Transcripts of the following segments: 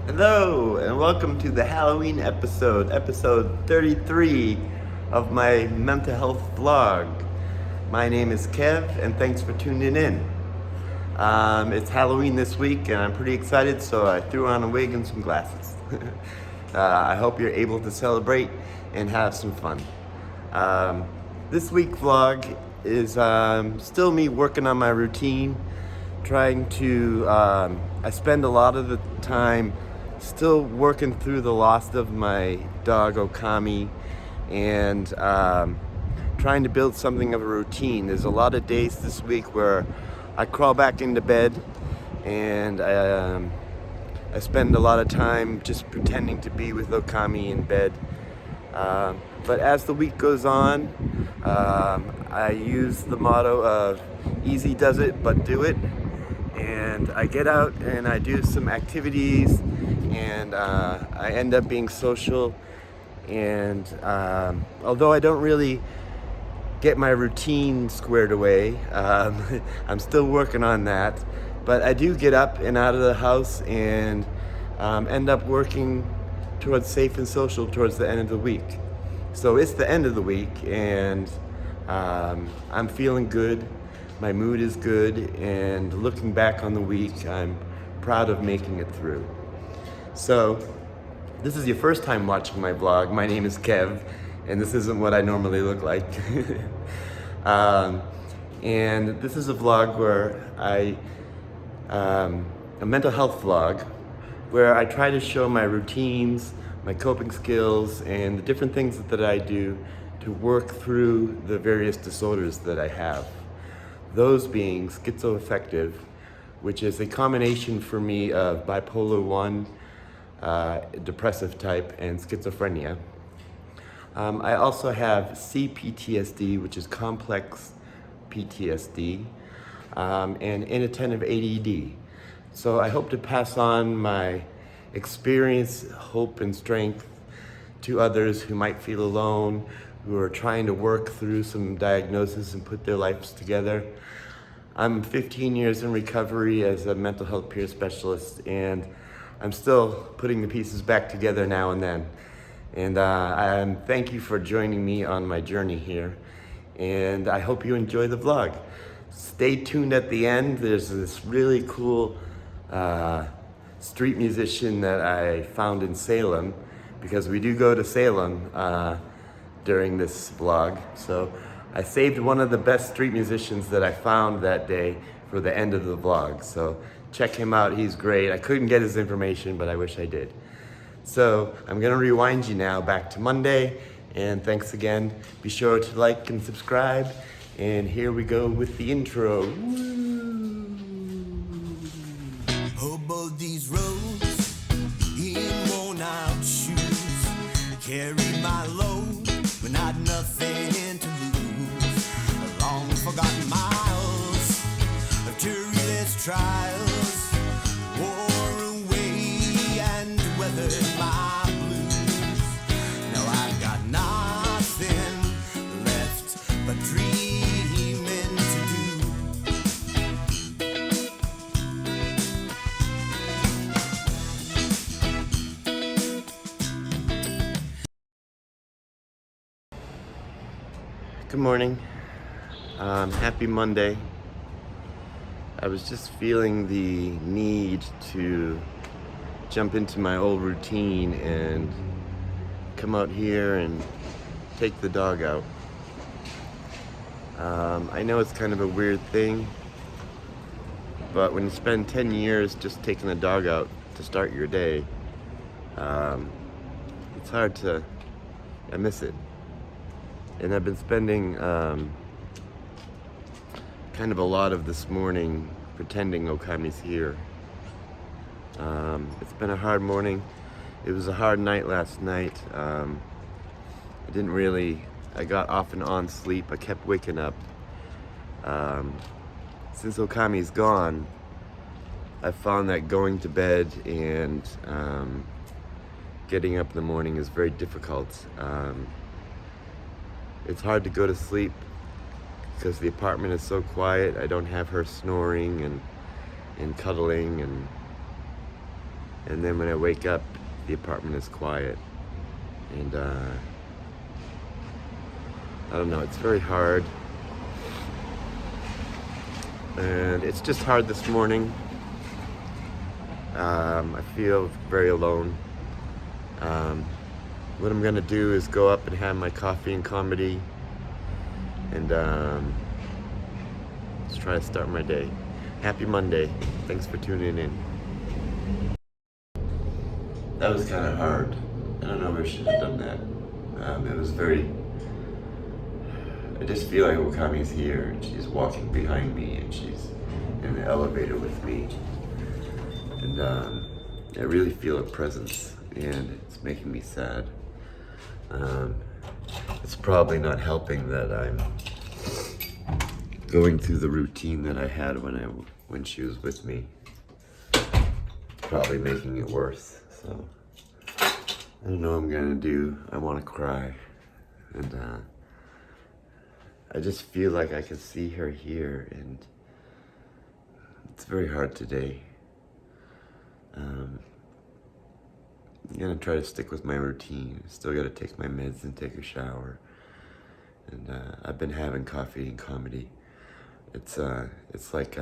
Hello, and welcome to the Halloween episode 33 of my mental health vlog. My name is Kev, and thanks for tuning in. It's Halloween this week, and I'm pretty excited, so I threw on a wig and some glasses. I hope you're able to celebrate and have some fun. This week vlog is still me working on my routine, trying to, I spend a lot of the time still working through the loss of my dog Okami and trying to build something of a routine. There's a lot of days this week where I crawl back into bed and I spend a lot of time just pretending to be with Okami in bed. But as the week goes on, I use the motto of easy does it, but do it. And I get out and I do some activities, and I end up being social. And although I don't really get my routine squared away, I'm still working on that. But I do get up and out of the house and end up working towards safe and social towards the end of the week. So it's the end of the week, and I'm feeling good. My mood is good, and looking back on the week, I'm proud of making it through. So, this is your first time watching my vlog. My name is Kev, and this isn't what I normally look like. And this is a vlog where a mental health vlog, where I try to show my routines, my coping skills, and the different things that I do to work through the various disorders that I have. Those being schizoaffective, which is a combination for me of bipolar 1, depressive type, and schizophrenia. I also have cPTSD, which is complex PTSD, and inattentive ADD. So I hope to pass on my experience, hope, and strength to others who might feel alone, who are trying to work through some diagnosis and put their lives together. I'm 15 years in recovery as a mental health peer specialist, and I'm still putting the pieces back together now and then. And thank you for joining me on my journey here, and I hope you enjoy the vlog. Stay tuned at the end. There's this really cool street musician that I found in Salem, because we do go to Salem during this vlog. So I saved one of the best street musicians that I found that day for the end of the vlog. So check him out, he's great. I couldn't get his information, but I wish I did. So I'm gonna rewind you now back to Monday, and thanks again. Be sure to like and subscribe, and here we go with the intro. Hobo these roads in worn out shoes, carry my load, but not nothing to lose. Long forgotten miles of tourist trials wore away and weathered my blues. Now I've got nothing left but dreaming to do. Good morning. Happy Monday. I was just feeling the need to jump into my old routine and come out here and take the dog out. I know it's kind of a weird thing, but when you spend 10 years just taking the dog out to start your day, it's hard to, I miss it. And I've been spending kind of a lot of this morning pretending Okami's here. It's been a hard morning. It was a hard night last night. I got off and on sleep. I kept waking up. Since Okami's gone, I found that going to bed and getting up in the morning is very difficult. It's hard to go to sleep because the apartment is so quiet. I don't have her snoring and cuddling, And then when I wake up, the apartment is quiet. And I don't know, it's very hard. And it's just hard this morning. I feel very alone. What I'm gonna do is go up and have my coffee and comedy, and let's try to start my day. Happy Monday. Thanks for tuning in. That was kind of hard. I don't know if I should have done that. It was very... I just feel like Okami's here, and she's walking behind me, and she's in the elevator with me. And I really feel her presence, and it's making me sad. It's probably not helping that I'm going through the routine that I had when she was with me. Probably making it worse. So I don't know what I'm gonna do. I want to cry, and I just feel like I can see her here, and it's very hard today. I'm gonna try to stick with my routine. Still gotta take my meds and take a shower. And I've been having coffee and comedy. It's like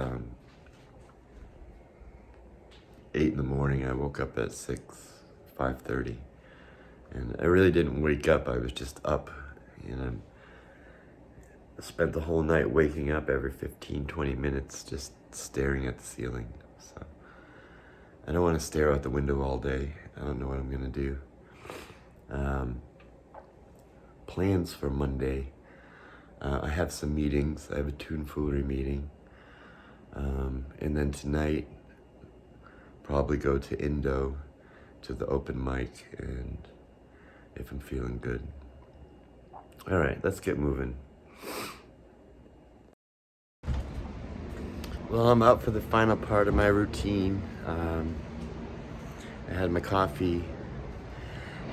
8 in the morning. I woke up at 5:30. And I really didn't wake up, I was just up. And I spent the whole night waking up every 15-20 minutes just staring at the ceiling. So I don't want to stare out the window all day. I don't know what I'm gonna do. Plans for Monday. I have some meetings. I have a tomfoolery meeting. And then tonight, probably go to Indo, to the open mic, and if I'm feeling good. All right, let's get moving. Well, I'm out for the final part of my routine. I had my coffee.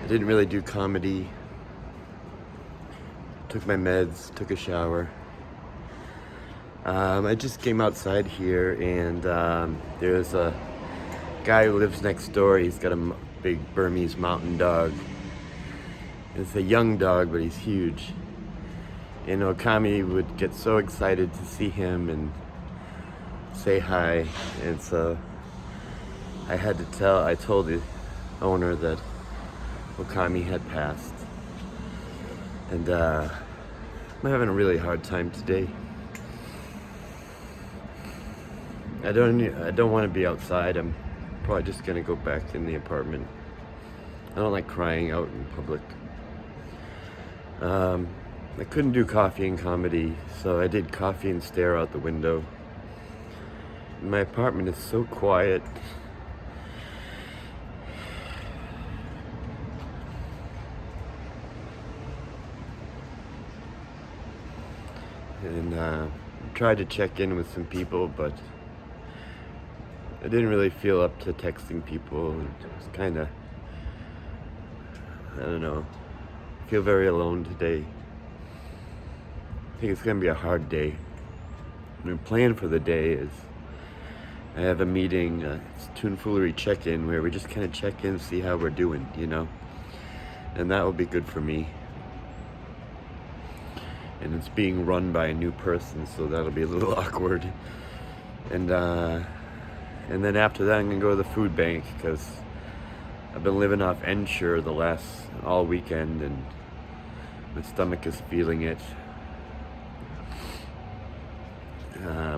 I didn't really do comedy. Took my meds, took a shower. I just came outside here, and there's a guy who lives next door. He's got a big Burmese mountain dog. It's a young dog, but he's huge. And Okami would get so excited to see him and say hi. And so I told the owner that Okami had passed. And I'm having a really hard time today. I don't want to be outside. I'm probably just gonna go back in the apartment. I don't like crying out in public. I couldn't do coffee and comedy, so I did coffee and stare out the window. My apartment is so quiet. And tried to check in with some people, but I didn't really feel up to texting people. And it was kind of, I don't know, I feel very alone today. I think it's gonna be a hard day. My plan for the day is I have a meeting, it's tomfoolery check-in, where we just kind of check in, see how we're doing, you know? And that will be good for me. And it's being run by a new person, so that'll be a little awkward. And then after that, I'm gonna go to the food bank, because I've been living off Ensure all weekend, and my stomach is feeling it.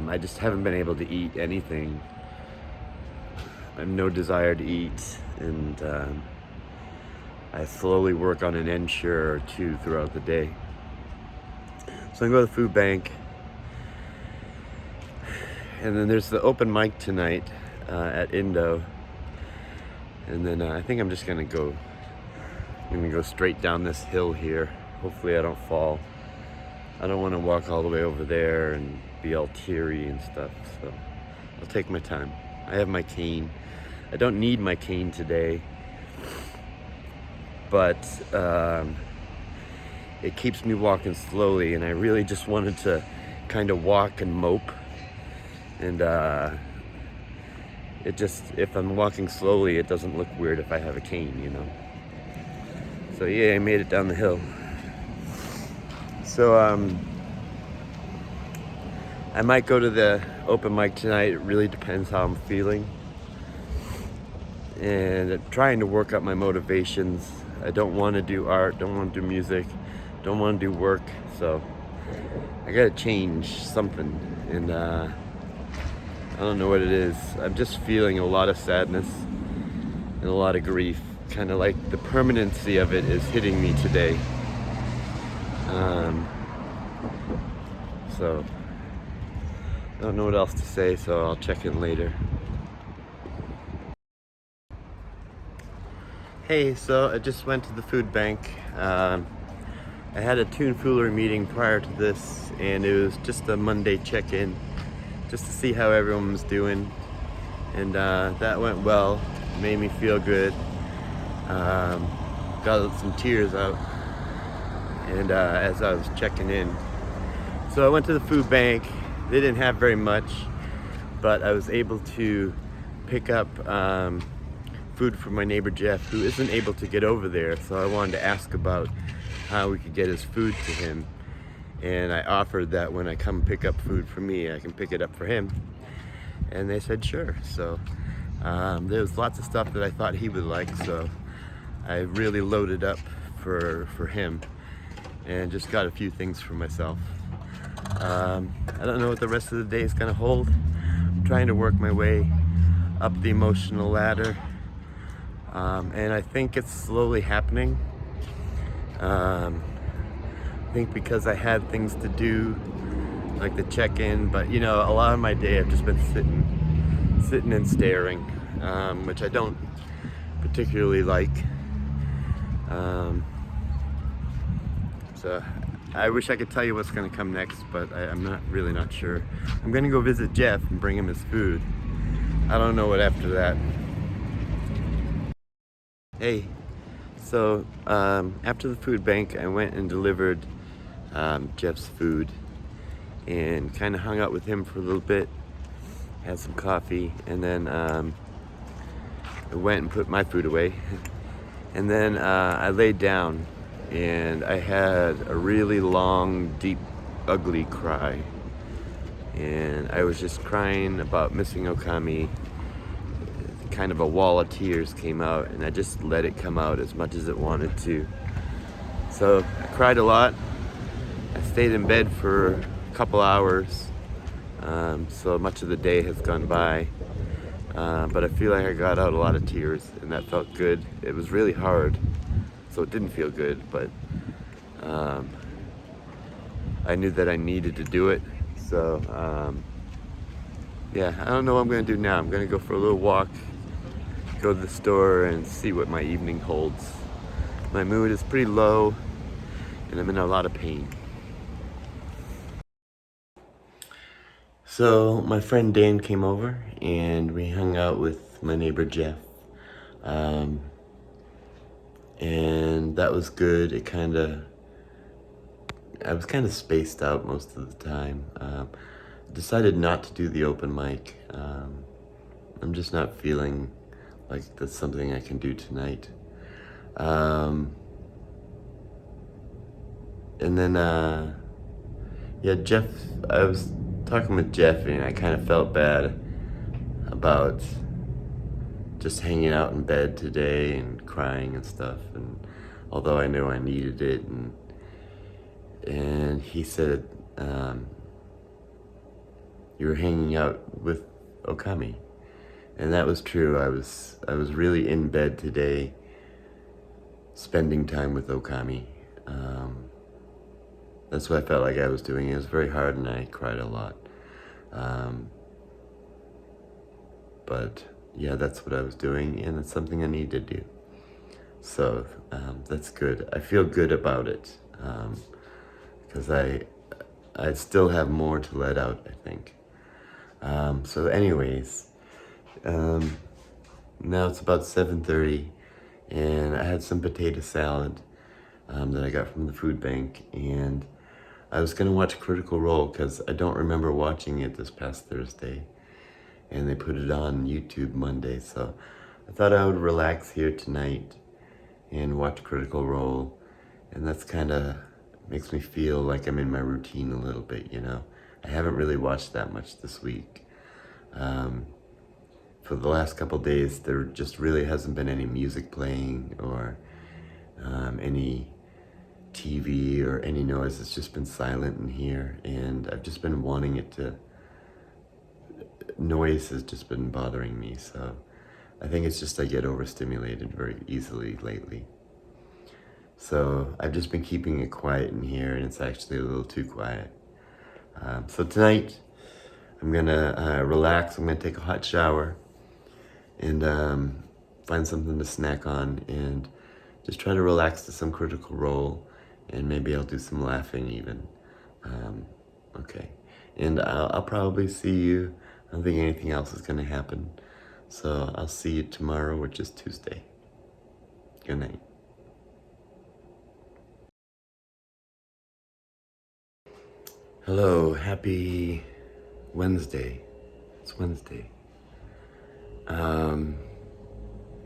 I just haven't been able to eat anything. I have no desire to eat, and I slowly work on an Ensure or two throughout the day. So I'm going to the food bank, and then there's the open mic tonight at Indo, and then I think I'm just gonna go straight down this hill here. Hopefully I don't fall. I don't want to walk all the way over there and be all teary and stuff, so I'll take my time. I have my cane. I don't need my cane today, but it keeps me walking slowly, and I really just wanted to kind of walk and mope. And it just, if I'm walking slowly, it doesn't look weird if I have a cane, you know. So yeah, I made it down the hill. So I might go to the open mic tonight. It really depends how I'm feeling. And trying to work up my motivations. I don't want to do art, don't want to do music, don't want to do work. So I gotta change something. And I don't know what it is. I'm just feeling a lot of sadness and a lot of grief. Kind of like the permanency of it is hitting me today. So I don't know what else to say, so I'll check in later. Hey, so I just went to the food bank. I had a Toonfoolery meeting prior to this, and it was just a Monday check-in, just to see how everyone was doing. And that went well, made me feel good. Got some tears out, and as I was checking in. So I went to the food bank. They didn't have very much, but I was able to pick up food from my neighbor Jeff, who isn't able to get over there. So I wanted to ask about how we could get his food to him. And I offered that when I come pick up food for me, I can pick it up for him. And they said sure. So there was lots of stuff that I thought he would like, so I really loaded up for him and just got a few things for myself. I don't know what the rest of the day is gonna hold. I'm trying to work my way up the emotional ladder. And I think it's slowly happening. I think because I had things to do, like the check-in, but you know, a lot of my day I've just been sitting and staring, which I don't particularly like. So I wish I could tell you what's gonna come next, but I'm not sure. I'm gonna go visit Jeff and bring him his food. I don't know what after that. Hey, so after the food bank, I went and delivered Jeff's food and kind of hung out with him for a little bit, had some coffee, and then I went and put my food away. And then I laid down and I had a really long, deep, ugly cry. And I was just crying about missing Okami. Kind of a wall of tears came out, and I just let it come out as much as it wanted to. So I cried a lot. I stayed in bed for a couple hours. So much of the day has gone by. But I feel like I got out a lot of tears, and that felt good. It was really hard, so it didn't feel good, but I knew that I needed to do it. So yeah, I don't know what I'm gonna do now. I'm gonna go for a little walk, go to the store, and see what my evening holds. My mood is pretty low, and I'm in a lot of pain. So my friend Dan came over, and we hung out with my neighbor Jeff. And that was good. I was kind of spaced out most of the time. Decided not to do the open mic. I'm just not feeling like that's something I can do tonight. And then, yeah, Jeff, I was talking with Jeff, and I kind of felt bad about just hanging out in bed today and crying and stuff. And although I knew I needed it, and he said, you were hanging out with Okami. And that was true. I was really in bed today, spending time with Okami. That's what I felt like I was doing. It was very hard, and I cried a lot. But yeah, that's what I was doing, and it's something I need to do. So that's good. I feel good about it, because I still have more to let out, I think. So anyways, now it's about 7:30, and I had some potato salad that I got from the food bank, and I was gonna watch Critical Role because I don't remember watching it this past Thursday. and they put it on YouTube Monday. So I thought I would relax here tonight and watch Critical Role, and that's kind of makes me feel like I'm in my routine a little bit, you know. I haven't really watched that much this week. For the last couple days, there just really hasn't been any music playing or any TV or any noise. It's just been silent in here, and I've just been wanting it to, noise has just been bothering me, so I think it's just I get overstimulated very easily lately. So I've just been keeping it quiet in here, and it's actually a little too quiet. So tonight, I'm gonna relax. I'm gonna take a hot shower and find something to snack on and just try to relax to some Critical Role, and maybe I'll do some laughing even. Okay, and I'll probably see you. I don't think anything else is gonna happen. So I'll see you tomorrow, which is Tuesday. Good night. Hello, happy Wednesday. It's Wednesday. I'm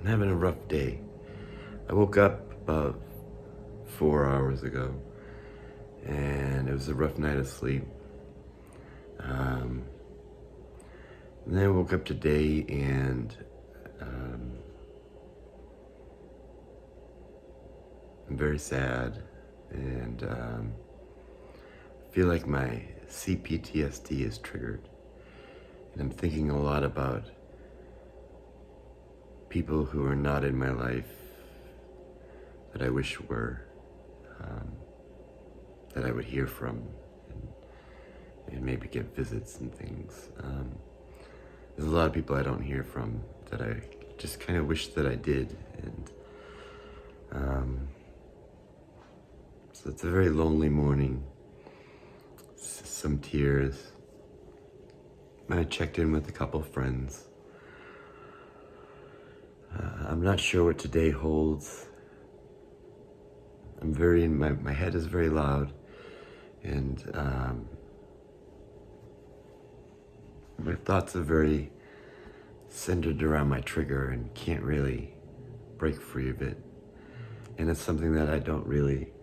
having a rough day. I woke up about 4 hours ago, and it was a rough night of sleep. And then I woke up today, and I'm very sad, and I feel like my cPTSD is triggered, and I'm thinking a lot about people who are not in my life that I wish were, that I would hear from, and maybe get visits and things. There's a lot of people I don't hear from that I just kind of wish that I did, and so it's a very lonely morning. Some tears. I checked in with a couple friends. I'm not sure what today holds. I'm very, my head is very loud, and my thoughts are very centered around my trigger and can't really break free of it. And it's something that I don't really,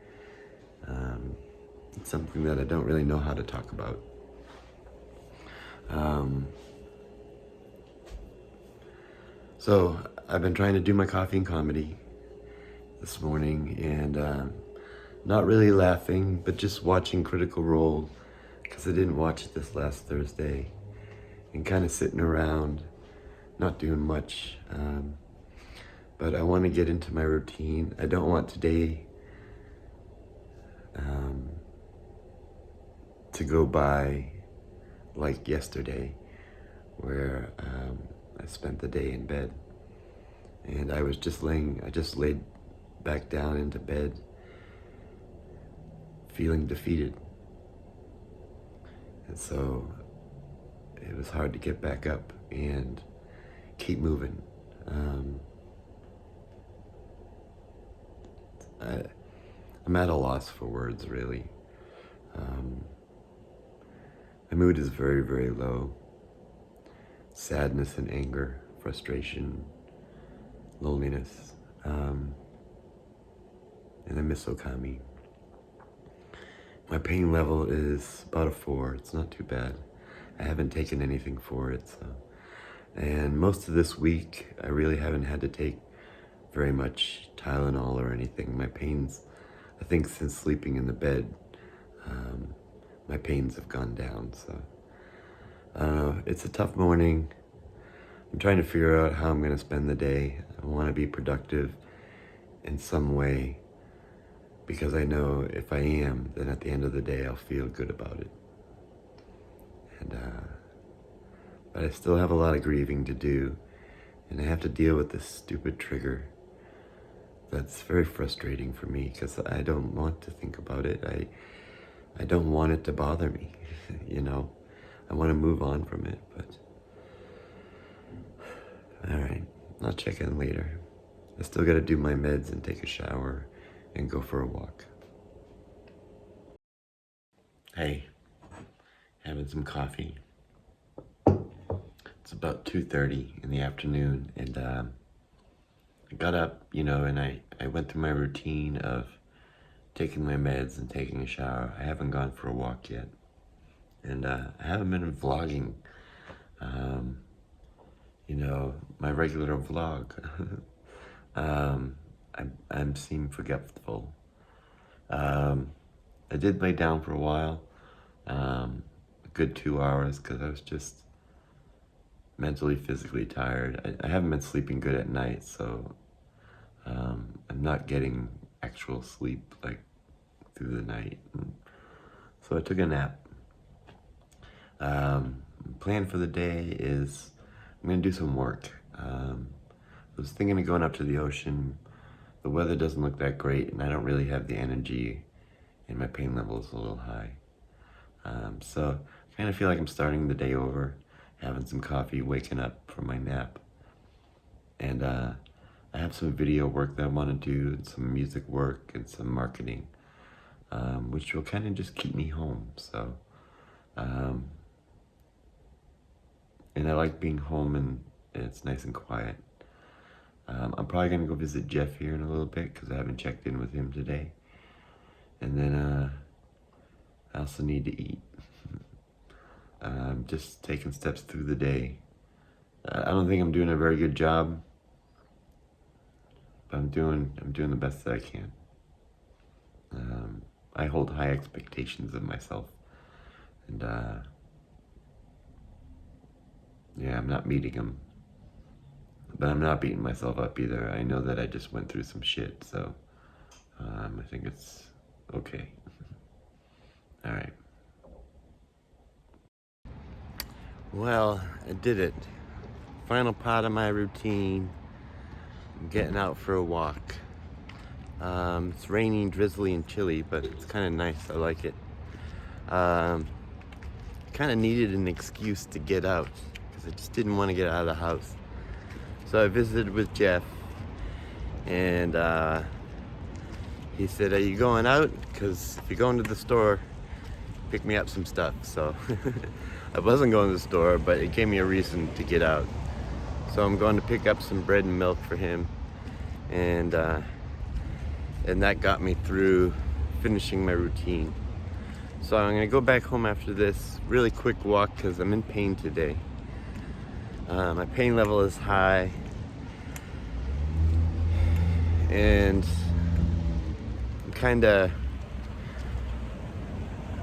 know how to talk about. So I've been trying to do my coffee and comedy this morning, and not really laughing, but just watching Critical Role, because I didn't watch it this last Thursday, and kind of sitting around, not doing much. But I want to get into my routine. I don't want today to go by like yesterday, where I spent the day in bed, and I just laid back down into bed, feeling defeated. And so it was hard to get back up and keep moving. I'm at a loss for words, really. My mood is very, very low. Sadness and anger, frustration, loneliness, and I miss Okami. My pain level is about a 4. It's not too bad. I haven't taken anything for it, so. And most of this week, I really haven't had to take very much Tylenol or anything. My pains, I think since sleeping in the bed, my pains have gone down, so. It's a tough morning. I'm trying to figure out how I'm gonna spend the day. I wanna be productive in some way, because I know if I am, then at the end of the day, I'll feel good about it. And, but I still have a lot of grieving to do, and I have to deal with this stupid trigger. That's very frustrating for me, because I don't want to think about it. I don't want it to bother me, you know? I want to move on from it, but... All right, I'll check in later. I still gotta do my meds and take a shower and go for a walk. Hey, having some coffee. It's about 2:30 in the afternoon, and I got up, and I went through my routine of taking my meds and taking a shower. I haven't gone for a walk yet, and I haven't been vlogging, um, my regular vlog. I'm seem forgetful. I did lay down for a while, a good 2 hours, because I was just mentally, physically tired. I haven't been sleeping good at night, so I'm not getting actual sleep like through the night. And so I took a nap. Plan for the day is I'm gonna do some work. I was thinking of going up to the ocean. The weather doesn't look that great, and I don't really have the energy, and my pain level is a little high. So I kind of feel like I'm starting the day over, having some coffee, waking up from my nap. And I have some video work that I want to do, and some music work, and some marketing, which will kind of just keep me home. So, and I like being home, and it's nice and quiet. I'm probably going to go visit Jeff here in a little bit, because I haven't checked in with him today. And then I also need to eat. Just taking steps through the day. I don't think I'm doing a very good job, but I'm doing the best that I can. I hold high expectations of myself, and yeah, I'm not meeting them, but I'm not beating myself up either. I know that I just went through some shit, so I think it's okay. All right. Well, I did it. Final part of my routine. I'm getting out for a walk. It's raining, drizzly, and chilly, but it's kind of nice. I like it. Kind of needed an excuse to get out, because I just didn't want to get out of the house. So I visited with Jeff, and he said, "Are you going out? Because if you're going to the store, pick me up some stuff." So I wasn't going to the store, but it gave me a reason to get out. So I'm going to pick up some bread and milk for him, and that got me through finishing my routine. So I'm gonna go back home after this really quick walk, because I'm in pain today. My pain level is high, and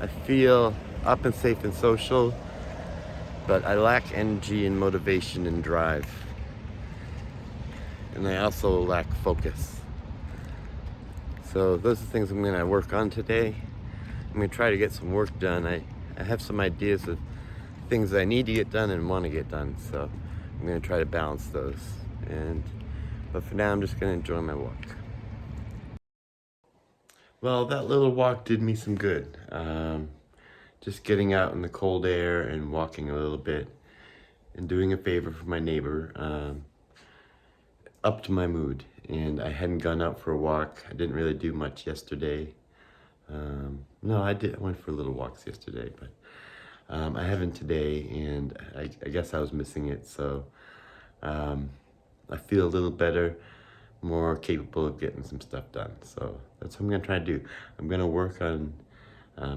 I feel up and safe and social, but I lack energy and motivation and drive. And I also lack focus. So those are things I'm gonna work on today. I'm gonna try to get some work done. I have some ideas of things that I need to get done and want to get done, so I'm gonna try to balance those. But for now, I'm just gonna enjoy my walk. Well, that little walk did me some good. Just getting out in the cold air and walking a little bit, and doing a favor for my neighbor, upped my mood. And I hadn't gone out for a walk. I didn't really do much yesterday. No, I went for little walks yesterday, but I haven't today, and I guess I was missing it. So I feel a little better, more capable of getting some stuff done. So that's what I'm gonna try to do. I'm gonna work on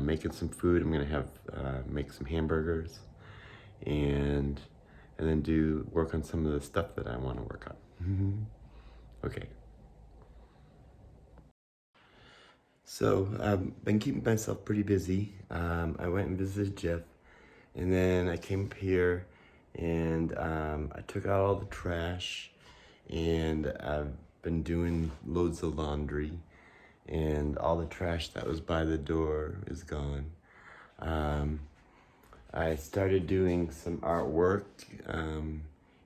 making some food. I'm gonna make some hamburgers, and then work on some of the stuff that I want to work on. Okay. So I've been keeping myself pretty busy. I went and visited Jeff, and then I came up here, and I took out all the trash, and I've been doing loads of laundry, and all the trash that was by the door is gone. I started doing some artwork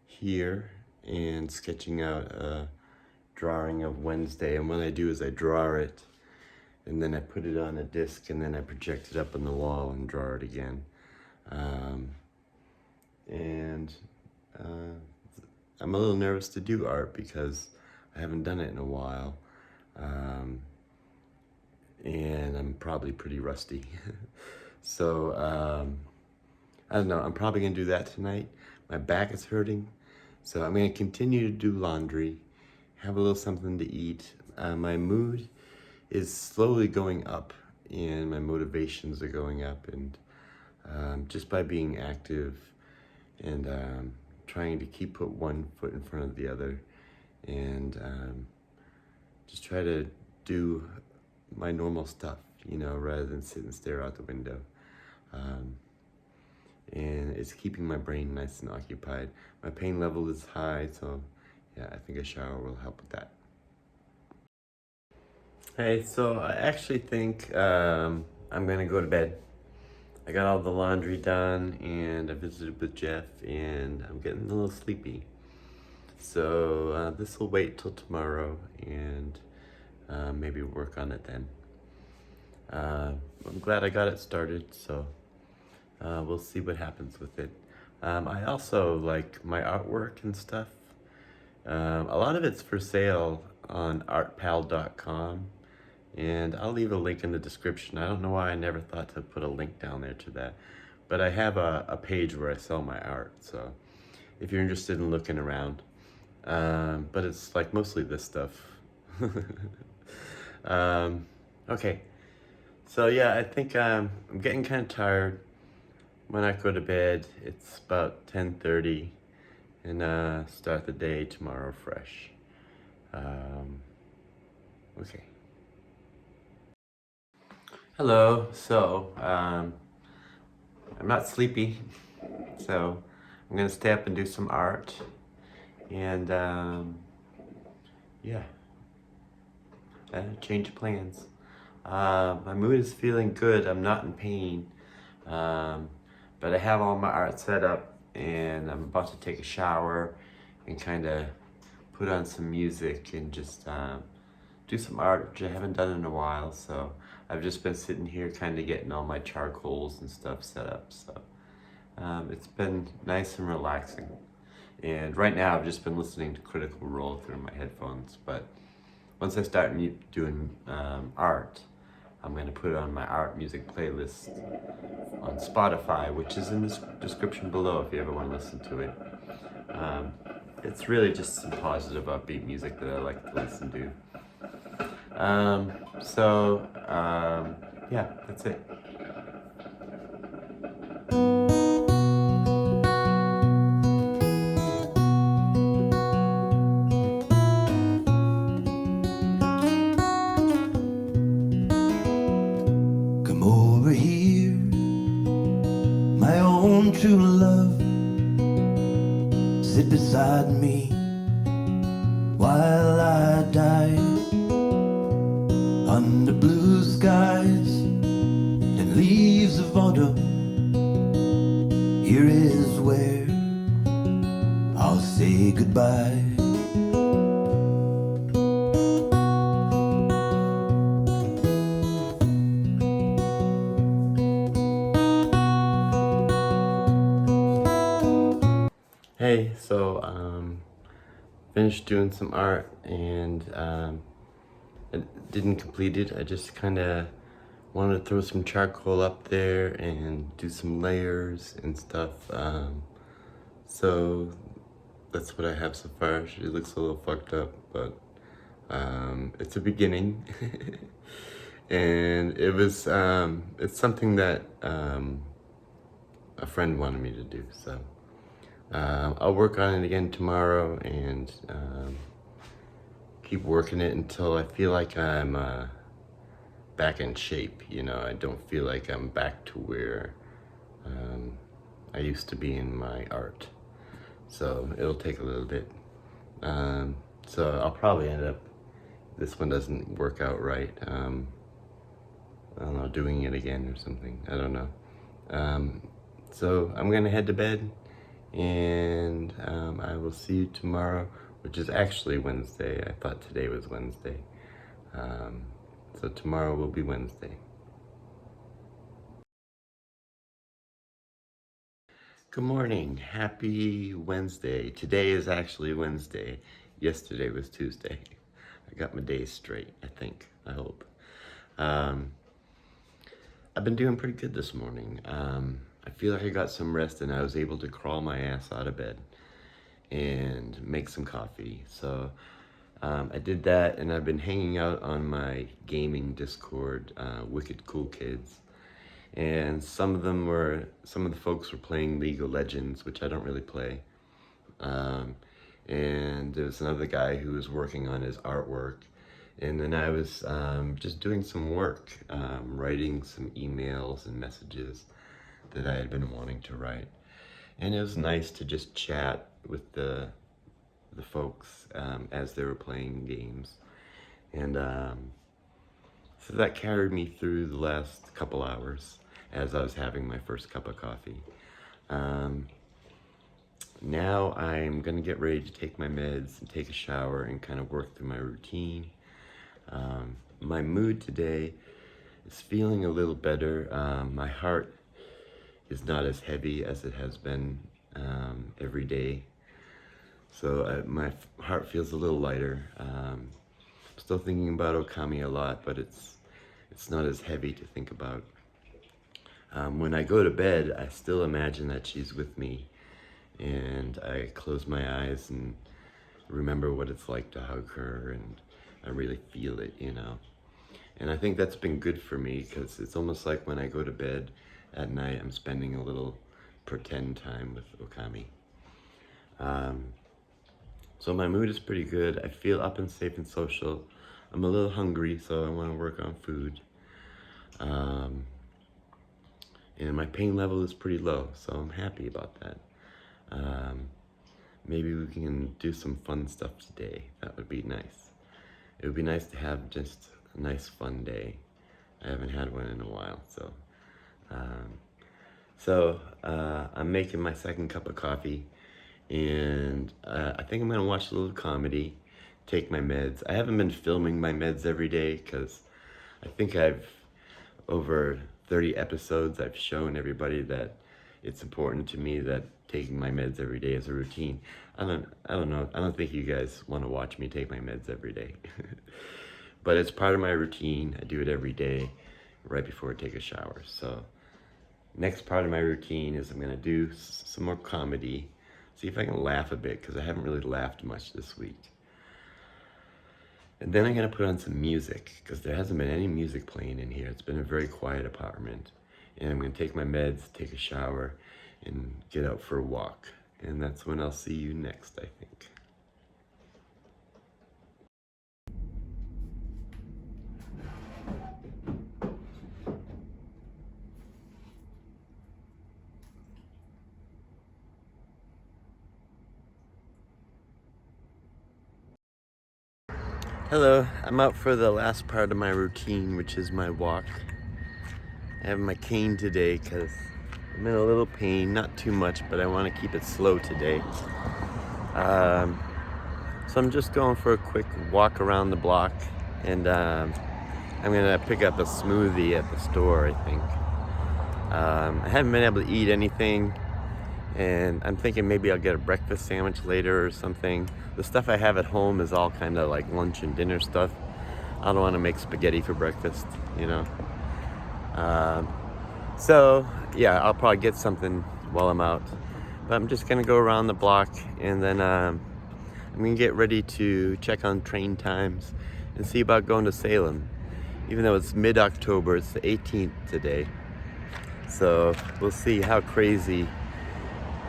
here, and sketching out a drawing of Wednesday. And what I do is I draw it, and then I put it on a disc, and then I project it up on the wall and draw it again. I'm a little nervous to do art, because I haven't done it in a while. And I'm probably pretty rusty. So, I don't know, I'm probably gonna do that tonight, my back is hurting. So I'm gonna continue to do laundry, have a little something to eat. My mood is slowly going up and my motivations are going up, and just by being active and trying to put one foot in front of the other, and just try to do my normal stuff, rather than sit and stare out the window. And it's keeping my brain nice and occupied. My pain level is high, so yeah, I think a shower will help with that. Hey, so I actually think I'm gonna go to bed. I got all the laundry done and I visited with Jeff and I'm getting a little sleepy. So this will wait till tomorrow and maybe work on it then. I'm glad I got it started, so we'll see what happens with it. I also like my artwork and stuff. A lot of it's for sale on artpal.com, and I'll leave a link in the description. I don't know why I never thought to put a link down there to that, but I have a page where I sell my art, so if you're interested in looking around. But it's like mostly this stuff. Okay, so yeah, I think I'm getting kind of tired. When I go to bed, it's about 10:30, and start the day tomorrow fresh. Okay. Hello. So I'm not sleepy, so I'm gonna stay up and do some art, and yeah, change of plans. My mood is feeling good. I'm not in pain. But I have all my art set up and I'm about to take a shower and kind of put on some music and just do some art, which I haven't done in a while. So I've just been sitting here kind of getting all my charcoals and stuff set up. So it's been nice and relaxing. And right now I've just been listening to Critical Role through my headphones. But once I start doing art, I'm going to put it on my art music playlist on Spotify, which is in the description below if you ever want to listen to it. It's really just some positive upbeat music that I like to listen to. Yeah, that's it. Come over here, my own true love. Sit beside me while I die under blue skies and leaves of autumn. Here is where I'll say goodbye. Hey, so finished doing some art and I didn't complete it. I just kind of wanted to throw some charcoal up there and do some layers and stuff. So that's what I have so far. It looks a little fucked up, but it's a beginning. And it's something that a friend wanted me to do, so I'll work on it again tomorrow and keep working it until I feel like I'm back in shape. I don't feel like I'm back to where I used to be in my art. So it'll take a little bit. So I'll probably end up, this one doesn't work out right, I don't know, doing it again or something. I don't know. So I'm gonna head to bed, and I will see you tomorrow, which is actually Wednesday. I thought today was Wednesday. So tomorrow will be Wednesday. Good morning. Happy Wednesday. Today is actually Wednesday. Yesterday was Tuesday. I got my days straight, I think. I hope. I've been doing pretty good this morning. I feel like I got some rest and I was able to crawl my ass out of bed and make some coffee. So I did that, and I've been hanging out on my gaming Discord, Wicked Cool Kids. And some of the folks were playing League of Legends, which I don't really play. And there was another guy who was working on his artwork. And then I was just doing some work, writing some emails and messages that I had been wanting to write. And it was nice to just chat with the folks as they were playing games. And so that carried me through the last couple hours as I was having my first cup of coffee. Now I'm gonna get ready to take my meds and take a shower and kind of work through my routine. My mood today is feeling a little better. My heart is not as heavy as it has been every day. So my heart feels a little lighter. I'm still thinking about Okami a lot, but it's not as heavy to think about. When I go to bed, I still imagine that she's with me, and I close my eyes and remember what it's like to hug her, and I really feel it, you know. And I think that's been good for me, because it's almost like when I go to bed at night, I'm spending a little pretend time with Okami. So my mood is pretty good. I feel up and safe and social. I'm a little hungry, so I want to work on food. And my pain level is pretty low, so I'm happy about that. Maybe we can do some fun stuff today. That would be nice. It would be nice to have just a nice fun day. I haven't had one in a while, so I'm making my second cup of coffee, and I think I'm gonna watch a little comedy, take my meds. I haven't been filming my meds every day because I think over 30 episodes, I've shown everybody that it's important to me that taking my meds every day is a routine. I don't know. I don't think you guys want to watch me take my meds every day. But it's part of my routine. I do it every day right before I take a shower. So next part of my routine is I'm gonna do some more comedy. See if I can laugh a bit, because I haven't really laughed much this week. And then I'm gonna put on some music, because there hasn't been any music playing in here. It's been a very quiet apartment. And I'm gonna take my meds, take a shower, and get out for a walk. And that's when I'll see you next, I think. Hello, I'm out for the last part of my routine, which is my walk. I have my cane today because I'm in a little pain, not too much, but I want to keep it slow today. So I'm just going for a quick walk around the block, and I'm gonna pick up a smoothie at the store, I think. I haven't been able to eat anything, and I'm thinking maybe I'll get a breakfast sandwich later or something. The stuff I have at home is all kind of like lunch and dinner stuff. I don't want to make spaghetti for breakfast, you know. So yeah, I'll probably get something while I'm out. But I'm just gonna go around the block, and then I'm gonna get ready to check on train times and see about going to Salem. Even though it's mid-October, it's the 18th today. So we'll see how crazy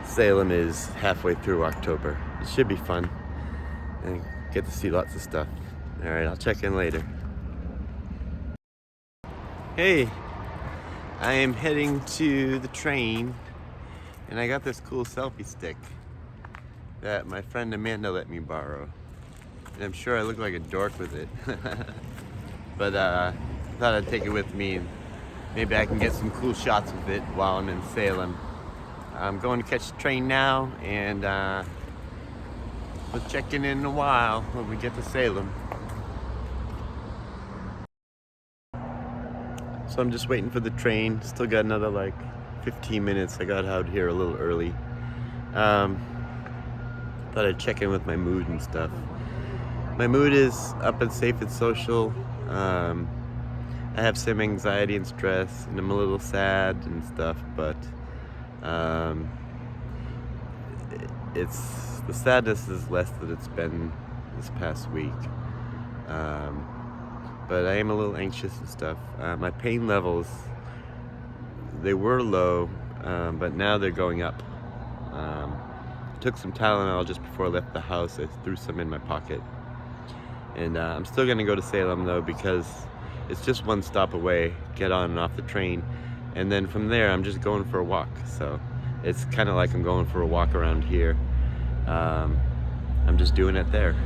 Salem is halfway through October. It should be fun and get to see lots of stuff. All right, I'll check in later. Hey, I am heading to the train, and I got this cool selfie stick that my friend Amanda let me borrow. And I'm sure I look like a dork with it. But I thought I'd take it with me, and maybe I can get some cool shots with it while I'm in Salem. I'm going to catch the train now, and we'll check in a while when we get to Salem. So I'm just waiting for the train. Still got another like 15 minutes. I got out here a little early. Thought I'd check in with my mood and stuff. My mood is up and safe and social. I have some anxiety and stress, and I'm a little sad and stuff, but It's the sadness is less than it's been this past week, but I am a little anxious and stuff. My pain levels, they were low, but now they're going up. Took some Tylenol just before I left the house. I threw some in my pocket, and I'm still gonna go to Salem though, because it's just one stop away, get on and off the train, and then from there I'm just going for a walk. So it's kind of like I'm going for a walk around here. I'm just doing it there.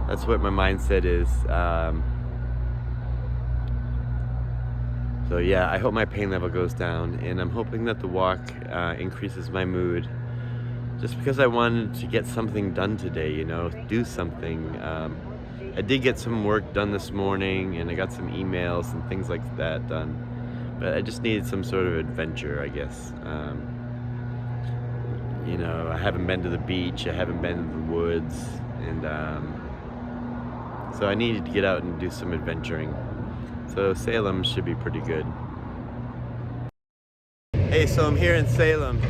That's what my mindset is. So yeah, I hope my pain level goes down, and I'm hoping that the walk increases my mood, just because I wanted to get something done today, you know, do something. I did get some work done this morning, and I got some emails and things like that done, but I just needed some sort of adventure, I guess. You know, I haven't been to the beach, I haven't been to the woods, and so I needed to get out and do some adventuring. So Salem should be pretty good. Hey, so I'm here in Salem,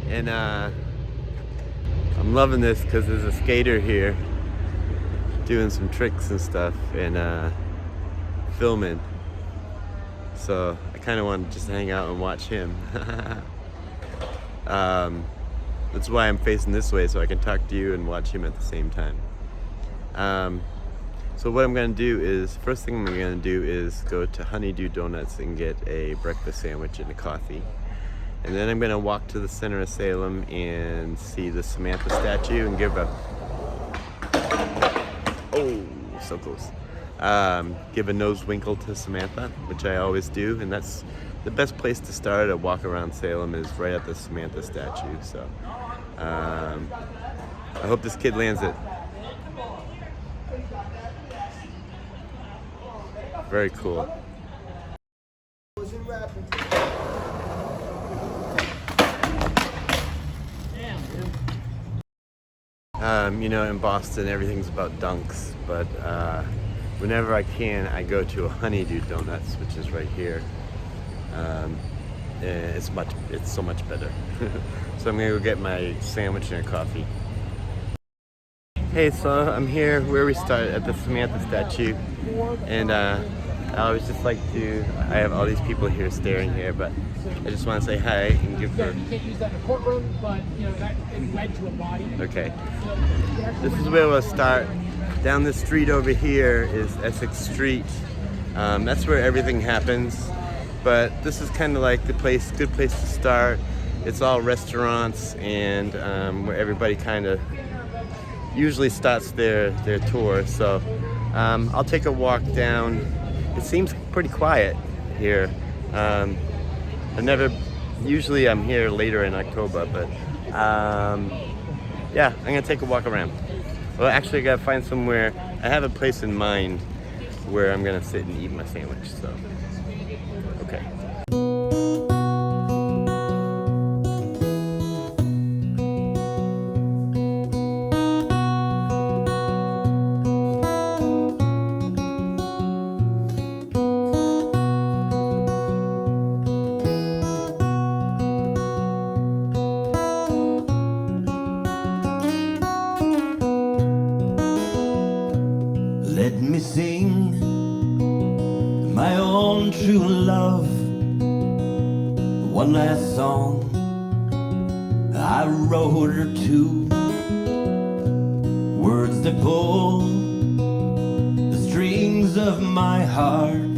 and I'm loving this because there's a skater here doing some tricks and stuff, and filming. So I kind of want to just hang out and watch him. That's why I'm facing this way, so I can talk to you and watch him at the same time. So what I'm going to do is, first thing I'm going to do is go to Honeydew Donuts and get a breakfast sandwich and a coffee. And then I'm going to walk to the center of Salem and see the Samantha statue and give a... Oh, so close. Give a nose winkle to Samantha, which I always do, and that's the best place to start a walk around Salem, is right at the Samantha statue. So I hope this kid lands it. Very cool. You know, in Boston, everything's about dunks, but whenever I can, I go to a Honeydew Donuts, which is right here. It's so much better. So I'm gonna go get my sandwich and a coffee. Hey, so I'm here where we started, at the Samantha statue, and I always just like to, I have all these people here staring here, but I just want to say hi and give her... You can't use that in a courtroom, but you know, that is led to a body. Okay. This is where we'll start. Down the street over here is Essex Street. That's where everything happens. But this is kind of like the good place to start. It's all restaurants, and where everybody kind of usually starts their tour. So I'll take a walk down. It seems pretty quiet here. Usually I'm here later in October, but yeah, I'm gonna take a walk around. Well, actually I gotta find somewhere. I have a place in mind where I'm gonna sit and eat my sandwich, so, okay. Let me sing my own true love, one last song I wrote her to, words that pull the strings of my heart,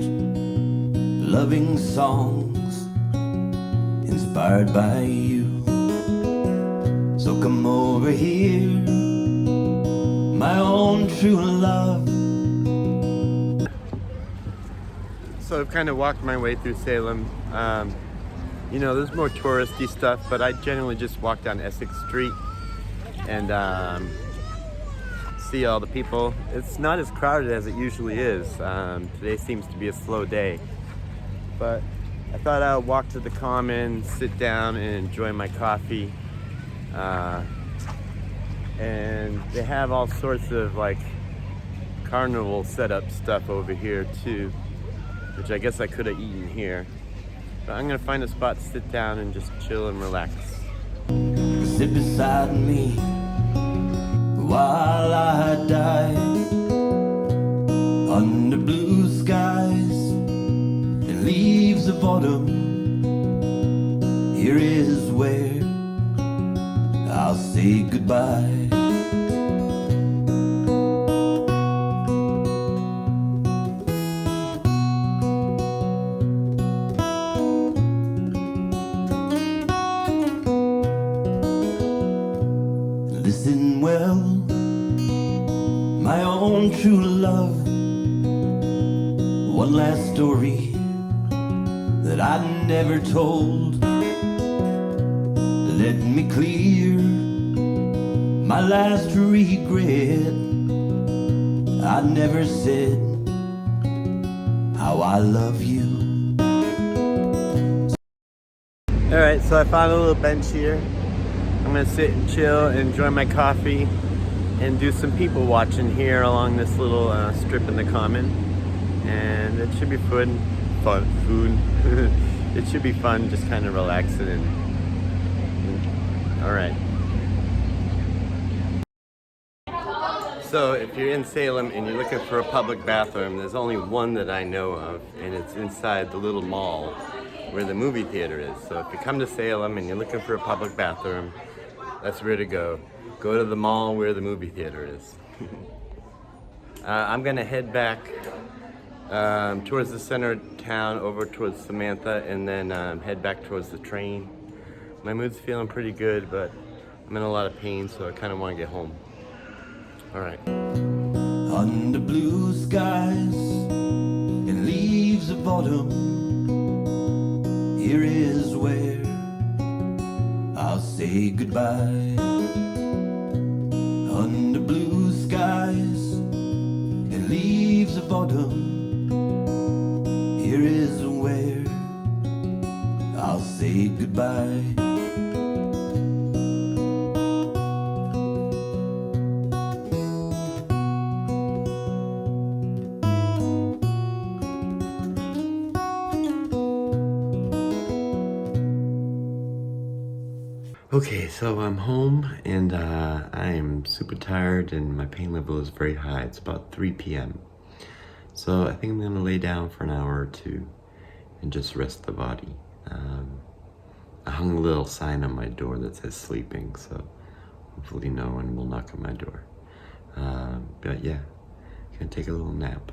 loving songs inspired by you. So come over here, my own true love. So I've kind of walked my way through Salem. You know, there's more touristy stuff, but I generally just walk down Essex Street and see all the people. It's not as crowded as it usually is. Today seems to be a slow day. But I thought I would walk to the Common, sit down and enjoy my coffee. And they have all sorts of like carnival setup stuff over here too, which I guess I could have eaten here. But I'm gonna find a spot to sit down and just chill and relax. Sit beside me while I die under blue skies and leaves of autumn. Here is where I'll say goodbye. Listen well, my own true love. One last story that I never told. Let me clear my last regret. I never said how I love you. Alright, so I found a little bench here. I'm gonna sit and chill, enjoy my coffee, and do some people watching here along this little strip in the common. And it should be food. It should be fun, just kind of relaxing and all right. So if you're in Salem and you're looking for a public bathroom, there's only one that I know of, and it's inside the little mall where the movie theater is. So if you come to Salem and you're looking for a public bathroom, that's where to go. Go to the mall where the movie theater is. I'm gonna head back towards the center of town, over towards Samantha, and then head back towards the train. My mood's feeling pretty good, but I'm in a lot of pain, so I kind of want to get home. All right. Under blue skies and leaves of autumn, here is where I'll say goodbye. Under blue skies and leaves of autumn, here is where I'll say goodbye. Okay, so I'm home and I am super tired and my pain level is very high. It's about 3 p.m. So I think I'm gonna lay down for an hour or two and just rest the body. I hung a little sign on my door that says sleeping, so hopefully no one will knock on my door. But yeah, gonna take a little nap.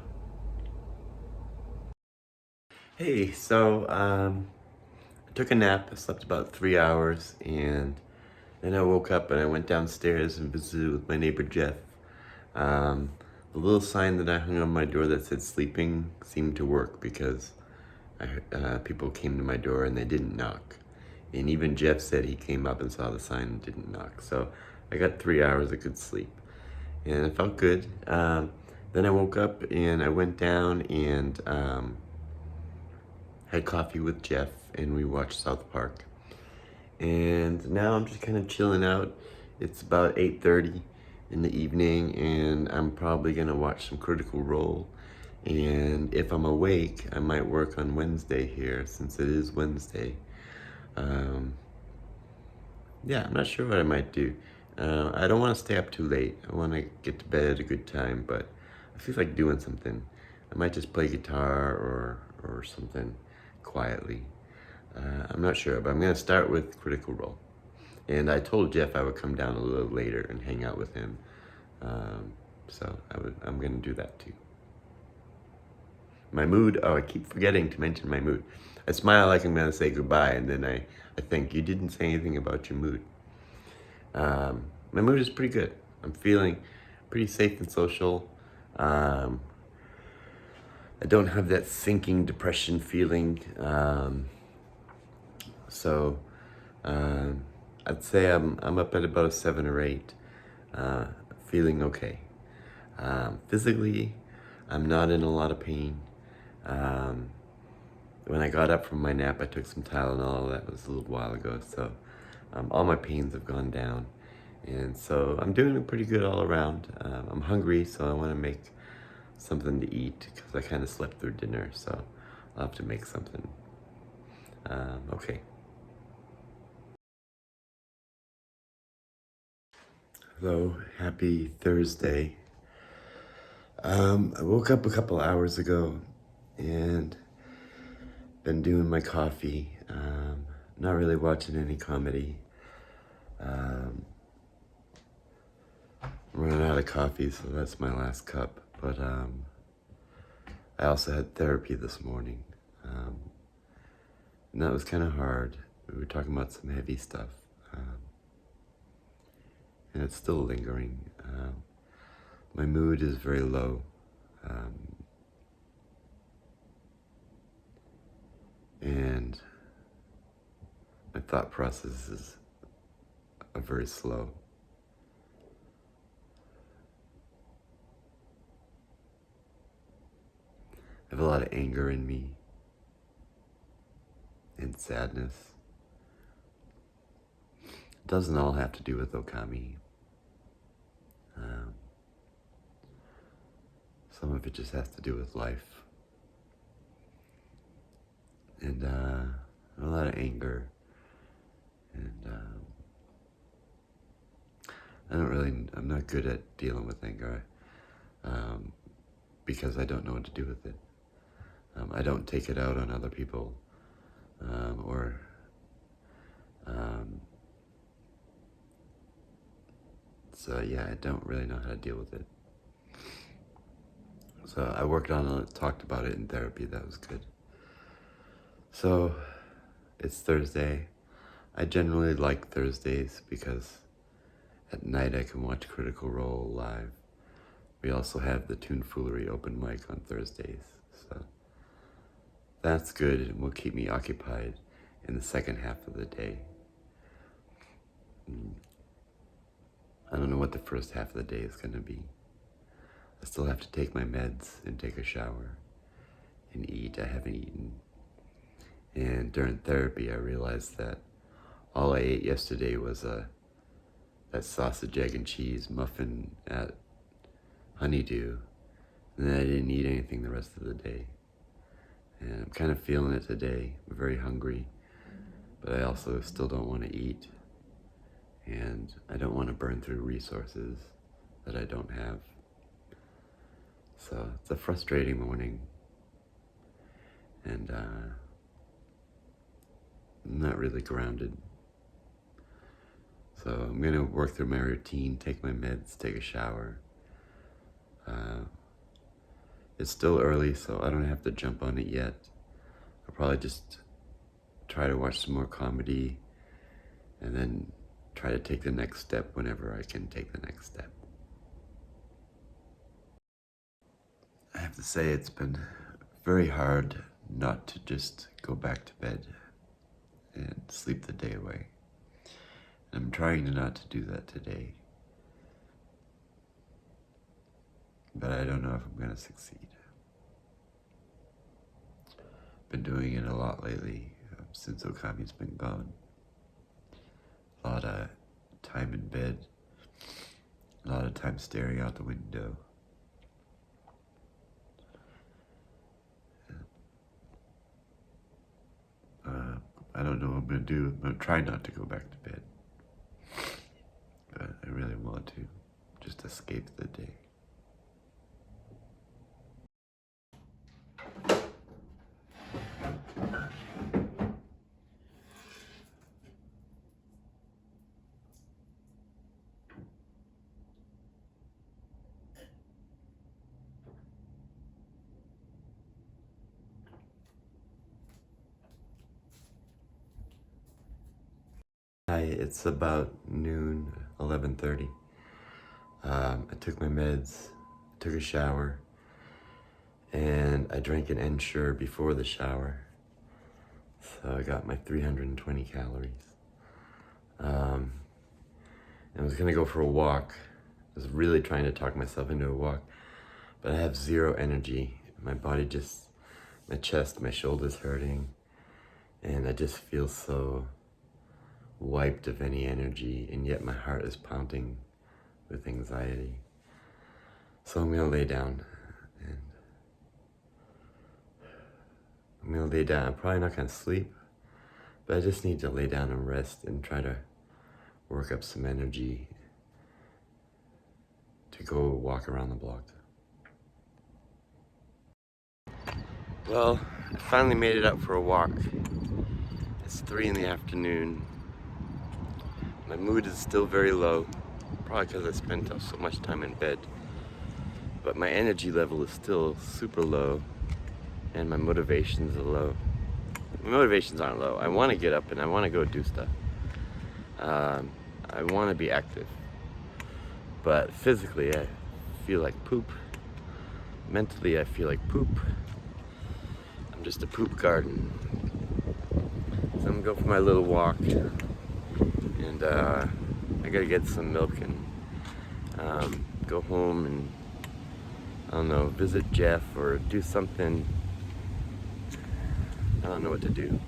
Hey, so I took a nap. I slept about 3 hours, and then I woke up and I went downstairs and visited with my neighbor Jeff. The little sign that I hung on my door that said sleeping seemed to work because people came to my door and they didn't knock. And even Jeff said he came up and saw the sign and didn't knock. So I got 3 hours of good sleep and it felt good. Then I woke up and I went down and had coffee with Jeff and we watched South Park. And now I'm just kind of chilling out. It's about 8:30 in the evening and I'm probably gonna watch some Critical Role. And if I'm awake, I might work on Wednesday here since it is Wednesday. Yeah, I'm not sure what I might do. I don't want to stay up too late. I want to get to bed at a good time, but I feel like doing something. I might just play guitar or something quietly. I'm not sure, but I'm going to start with Critical Role. And I told Jeff I would come down a little later and hang out with him. So I'm going to do that too. My mood, I keep forgetting to mention my mood. I smile like I'm going to say goodbye, and then I think, you didn't say anything about your mood. My mood is pretty good. I'm feeling pretty safe and social. I don't have that sinking depression feeling. So I'd say I'm up at about a 7 or 8, feeling okay. Physically, I'm not in a lot of pain. When I got up from my nap, I took some Tylenol. That was a little while ago. So all my pains have gone down. And so I'm doing pretty good all around. I'm hungry, so I want to make something to eat because I kind of slept through dinner. So I'll have to make something. Okay. Hello, happy Thursday. I woke up a couple hours ago and been doing my coffee. Not really watching any comedy. Running out of coffee, so that's my last cup. But I also had therapy this morning, and that was kind of hard. We were talking about some heavy stuff, and it's still lingering. My mood is very low. And my thought processes are very slow. I have a lot of anger in me and sadness. It doesn't all have to do with Okami. Some of it just has to do with life. And a lot of anger. And I'm not good at dealing with anger because I don't know what to do with it. I don't take it out on other people or so yeah, I don't really know how to deal with it. So I worked on it, talked about it in therapy, that was good. So it's Thursday. I generally like Thursdays because at night I can watch Critical Role live. We also have the Toonfoolery open mic on Thursdays, so that's good and will keep me occupied in the second half of the day. I don't know what the first half of the day is going to be. I still have to take my meds and take a shower and eat. I haven't eaten. And during therapy, I realized that all I ate yesterday was that sausage, egg, and cheese muffin at Honeydew. And then I didn't eat anything the rest of the day. And I'm kind of feeling it today. I'm very hungry, but I also still don't want to eat. And I don't want to burn through resources that I don't have. So it's a frustrating morning. And I'm not really grounded. So I'm gonna work through my routine, take my meds, take a shower. It's still early, so I don't have to jump on it yet. I'll probably just try to watch some more comedy and then try to take the next step whenever I can take the next step. I have to say it's been very hard not to just go back to bed and sleep the day away. And I'm trying not to do that today. But I don't know if I'm gonna succeed. Been doing it a lot lately since Okami's been gone. A lot of time in bed, a lot of time staring out the window. I don't know what I'm gonna do. I'm gonna try not to go back to bed. But I really want to just escape the day. Hi, it's about noon, 11:30. I took my meds, took a shower, and I drank an Ensure before the shower. So I got my 320 calories. I was gonna go for a walk. I was really trying to talk myself into a walk, but I have zero energy. My body just, my chest, my shoulders hurting, and I just feel so wiped of any energy, and yet my heart is pounding with anxiety. So I'm gonna lay down, and I'm probably not gonna sleep, But I just need to lay down and rest and try to work up some energy to go walk around the block. Well, I finally made it out for a walk. It's 3 in the afternoon. My mood is still very low, probably because I spent so much time in bed. But my energy level is still super low, and my motivations are low. My motivations aren't low. I want to get up and I want to go do stuff. I want to be active. But physically, I feel like poop. Mentally, I feel like poop. I'm just a poop garden. So I'm gonna go for my little walk, and I gotta get some milk and go home and, I don't know, visit Jeff or do something. I don't know what to do.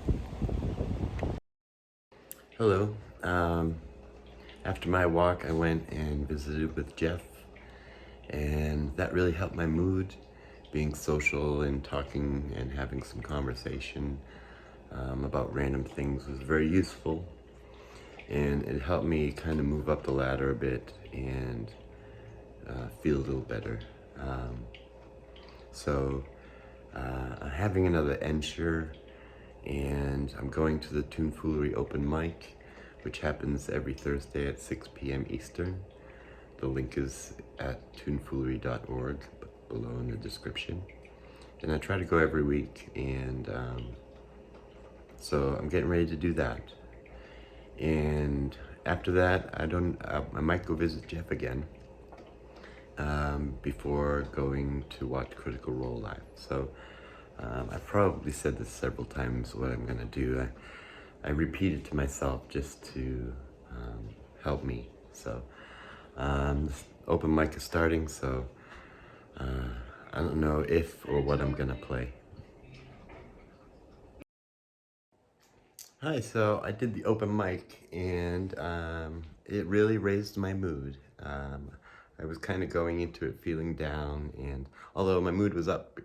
Hello. After my walk, I went and visited with Jeff, and that really helped my mood. Being social and talking and having some conversation about random things was very useful, and it helped me kind of move up the ladder a bit and feel a little better. So I'm having another Ensure, and I'm going to the Tomfoolery open mic, which happens every Thursday at 6 p.m. Eastern. The link is at tomfoolery.org below in the description. And I try to go every week, and so I'm getting ready to do that. And after that, I might go visit Jeff again before going to watch Critical Role live. So I've probably said this several times what I'm gonna do. I repeat it to myself just to help me. So this open mic is starting, so I don't know if or what I'm gonna play. Hi, so I did the open mic, and it really raised my mood. I was kind of going into it feeling down, and although my mood was up,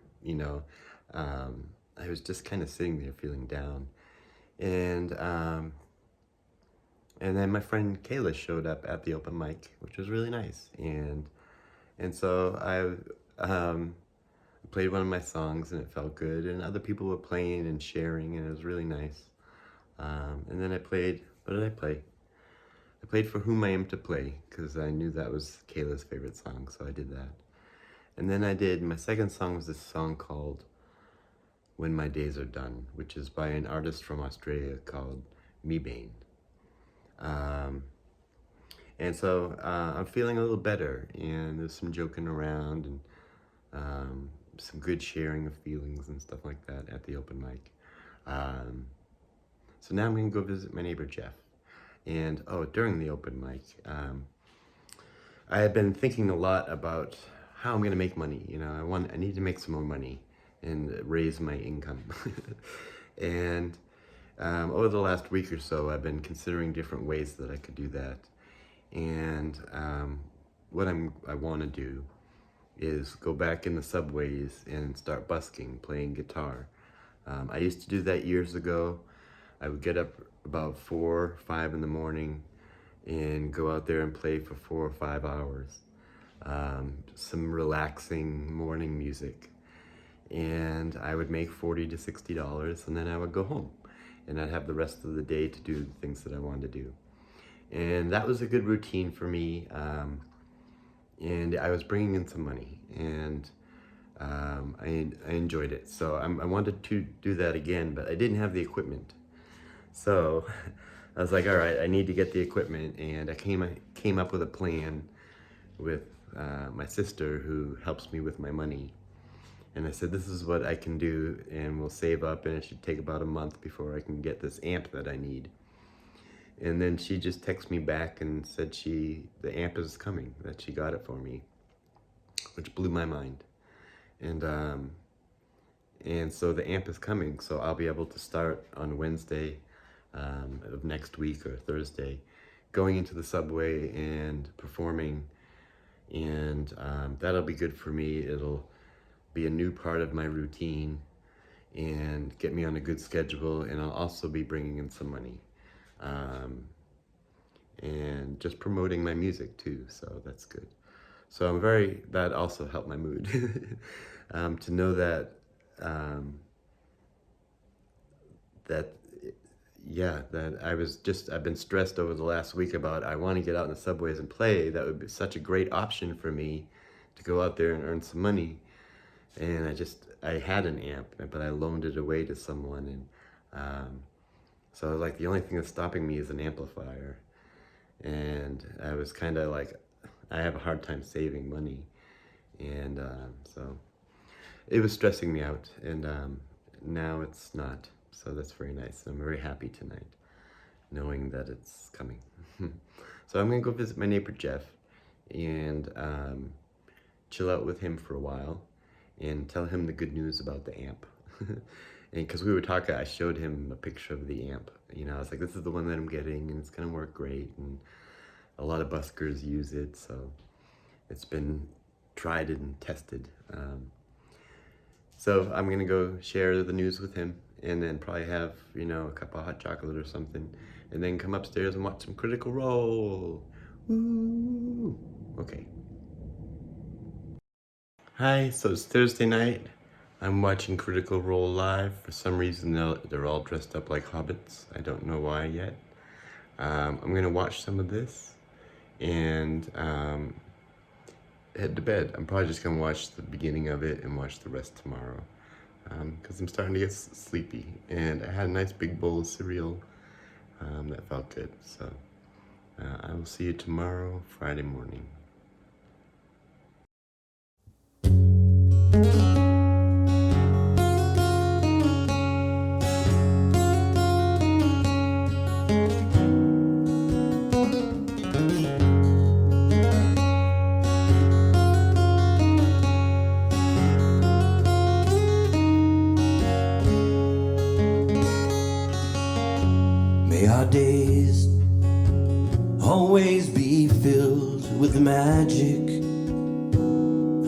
I was just kind of sitting there feeling down. And then my friend Kayla showed up at the open mic, which was really nice. And so I played one of my songs, and it felt good. And other people were playing and sharing, and it was really nice. And then I played, what did I play? I played For Whom I Am to Play, because I knew that was Kayla's favorite song, so I did that. And then my second song was this song called When My Days Are Done, which is by an artist from Australia called Mebane. And so I'm feeling a little better, and there's some joking around and some good sharing of feelings and stuff like that at the open mic. So now I'm gonna go visit my neighbor Jeff. And during the open mic, I have been thinking a lot about how I'm gonna make money. I need to make some more money and raise my income. And over the last week or so, I've been considering different ways that I could do that. And what I want to do is go back in the subways and start busking, playing guitar. I used to do that years ago. I would get up about 4 or 5 in the morning and go out there and play for 4 or 5 hours. Some relaxing morning music. And I would make $40 to $60, and then I would go home. And I'd have the rest of the day to do the things that I wanted to do. And that was a good routine for me. And I was bringing in some money, and I enjoyed it. So I wanted to do that again, but I didn't have the equipment. So I was like, all right, I need to get the equipment. And I came up with a plan with my sister, who helps me with my money. And I said, this is what I can do, and we'll save up, and it should take about a month before I can get this amp that I need. And then she just texted me back and said the amp is coming, that she got it for me, which blew my mind. And so the amp is coming, so I'll be able to start on Wednesday of next week or Thursday, going into the subway and performing. And that'll be good for me. It'll be a new part of my routine, and get me on a good schedule, and I'll also be bringing in some money. And just promoting my music too, so that's good. So that also helped my mood. To know that, I've been stressed over the last week about, I want to get out in the subways and play. That would be such a great option for me to go out there and earn some money. And I had an amp, but I loaned it away to someone. And so like the only thing that's stopping me is an amplifier. And I was kind of like, I have a hard time saving money. And so it was stressing me out. And now it's not. So that's very nice. I'm very happy tonight, knowing that it's coming. So I'm going to go visit my neighbor Jeff and chill out with him for a while and tell him the good news about the amp. And because we were talking, I showed him a picture of the amp. You know, I was like, this is the one that I'm getting, and it's going to work great. And a lot of buskers use it, so it's been tried and tested. So I'm going to go share the news with him, and then probably have, you know, a cup of hot chocolate or something, and then come upstairs and watch some Critical Role. Woo! Okay. Hi, so it's Thursday night. I'm watching Critical Role live. For some reason, they're all dressed up like hobbits. I don't know why yet. I'm gonna watch some of this and head to bed. I'm probably just gonna watch the beginning of it and watch the rest tomorrow, because I'm starting to get sleepy. And I had a nice big bowl of cereal that felt good. So I will see you tomorrow, Friday morning. May our days always be filled with the magic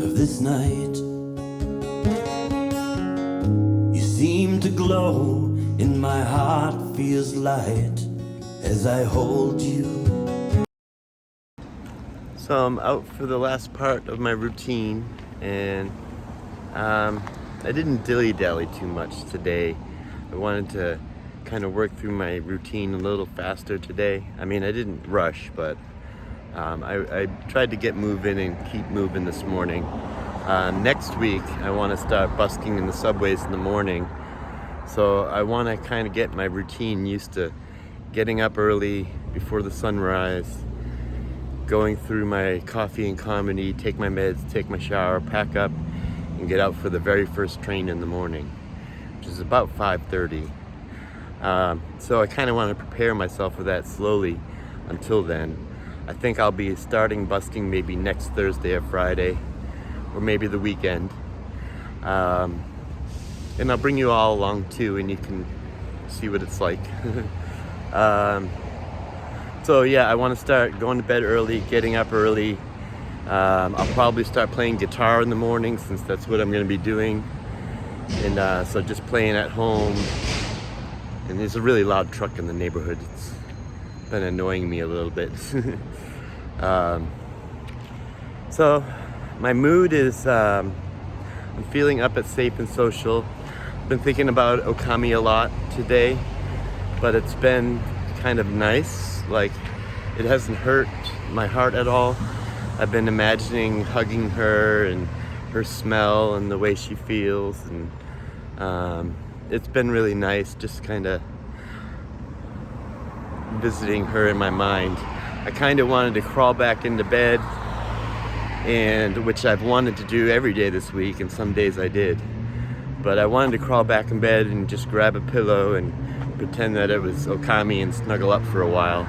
of this night. You seem to glow and my heart feels light as I hold you. So I'm out for the last part of my routine, and I didn't dilly-dally too much today. I wanted to kind of work through my routine a little faster today. I mean, I didn't rush, but I tried to get moving and keep moving this morning. Next week, I want to start busking in the subways in the morning. So I want to kind of get my routine used to getting up early before the sunrise, going through my coffee and comedy, take my meds, take my shower, pack up, and get out for the very first train in the morning, which is about 5:30. So I kind of want to prepare myself for that slowly until then. I think I'll be starting busking maybe next Thursday or Friday, or maybe the weekend. And I'll bring you all along too, and you can see what it's like. So yeah, I want to start going to bed early, getting up early. I'll probably start playing guitar in the morning, since that's what I'm going to be doing. And so just playing at home. And there's a really loud truck in the neighborhood. It's been annoying me a little bit. So my mood is, I'm feeling up at Safe and Social. I've been thinking about Okami a lot today, but it's been kind of nice. Like, it hasn't hurt my heart at all. I've been imagining hugging her and her smell and the way she feels, and it's been really nice just kind of visiting her in my mind. I kind of wanted to crawl back into bed, and which I've wanted to do every day this week, and some days I did. But I wanted to crawl back in bed and just grab a pillow and pretend that it was Okami and snuggle up for a while.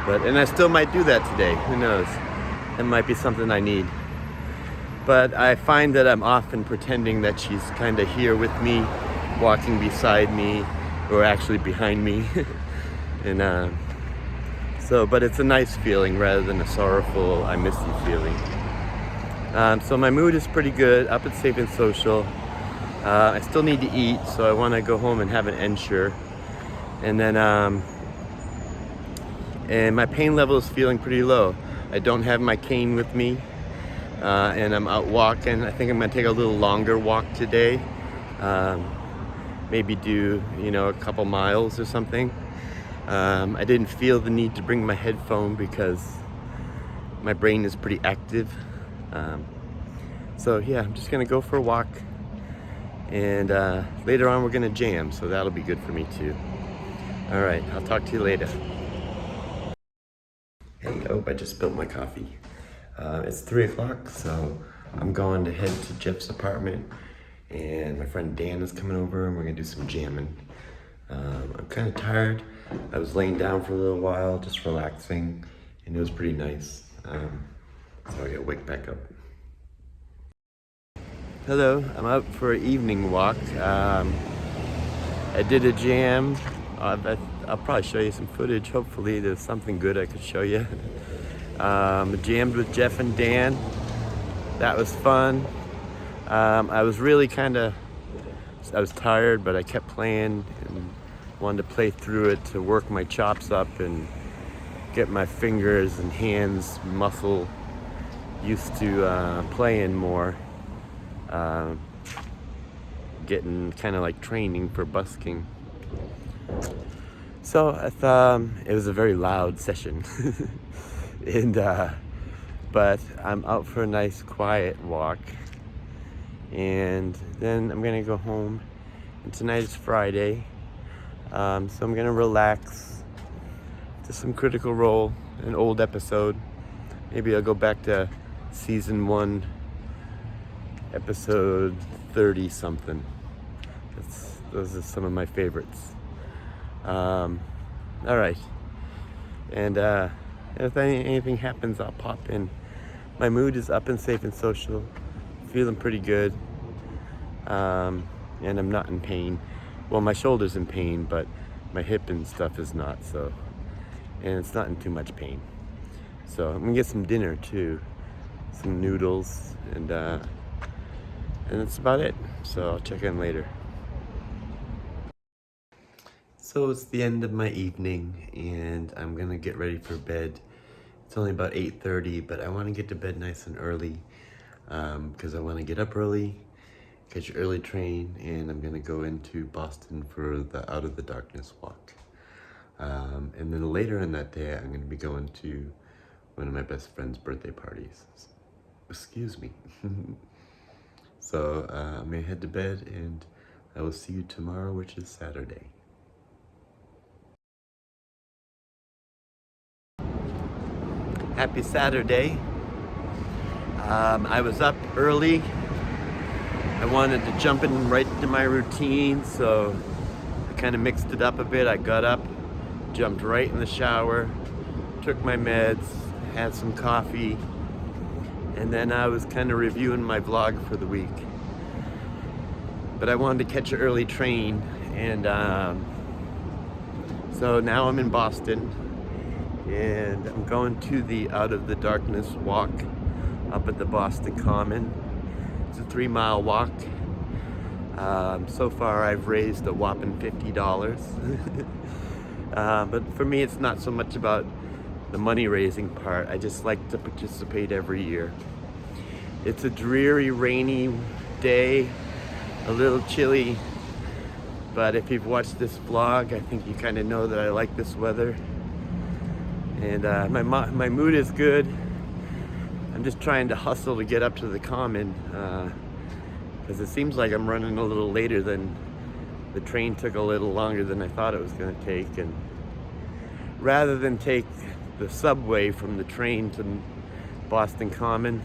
And I still might do that today, who knows? It might be something I need. But I find that I'm often pretending that she's kind of here with me, walking beside me, or actually behind me. And but it's a nice feeling rather than a sorrowful, I miss you feeling. So my mood is pretty good, up at Safe and Social. I still need to eat, so I want to go home and have an Ensure. And then, and my pain level is feeling pretty low. I don't have my cane with me, and I'm out walking. I think I'm gonna take a little longer walk today. Maybe do, a couple miles or something. I didn't feel the need to bring my headphone because my brain is pretty active. So yeah, I'm just gonna go for a walk. And later on we're gonna jam, so that'll be good for me too. All right, I'll talk to you later. Hey, I just spilled my coffee. It's 3 o'clock, so I'm going to head to Jeff's apartment, and my friend Dan is coming over, and we're gonna do some jamming. I'm kind of tired. I was laying down for a little while, just relaxing, and it was pretty nice. So I gotta wake back up. Hello, I'm out for an evening walk. I did a jam. I'll probably show you some footage. Hopefully there's something good I could show you. Jammed with Jeff and Dan. That was fun. I was really I was tired, but I kept playing and wanted to play through it to work my chops up and get my fingers and hands muscle used to playing more. Getting kind of like training for busking. So I thought it was a very loud session. And but I'm out for a nice quiet walk, and then I'm gonna go home. And tonight is Friday, so I'm gonna relax to some Critical Role, an old episode. Maybe I'll go back to season 1, episode 30 something. Those are some of my favorites. All right, and if anything happens, I'll pop in. My mood is up and safe and social, feeling pretty good, and I'm not in pain. Well, my shoulder's in pain, but my hip and stuff is not. So, and it's not in too much pain. So I'm gonna get some dinner too, some noodles, and that's about it. So I'll check in later. So it's the end of my evening, and I'm gonna get ready for bed. It's only about 8:30, but I want to get to bed nice and early because I want to get up early, catch an early train, and I'm gonna go into Boston for the Out of the Darkness walk. And then later in that day, I'm gonna be going to one of my best friend's birthday parties. Excuse me. So I'm gonna head to bed, and I will see you tomorrow, which is Saturday. Happy Saturday. I was up early. I wanted to jump in right into my routine, so I kind of mixed it up a bit. I got up, jumped right in the shower, took my meds, had some coffee, and then I was kind of reviewing my vlog for the week. But I wanted to catch an early train, and so now I'm in Boston, and I'm going to the Out of the Darkness walk up at the Boston Common. It's a 3-mile walk. So far I've raised a whopping $50. But for me, it's not so much about the money raising part. I just like to participate every year. It's a dreary, rainy day, a little chilly, but if you've watched this vlog, I think you kind of know that I like this weather. And my mood is good. I'm just trying to hustle to get up to the Common because it seems like I'm running a little later than the train took a little longer than I thought it was going to take. And rather than take the subway from the train to Boston Common,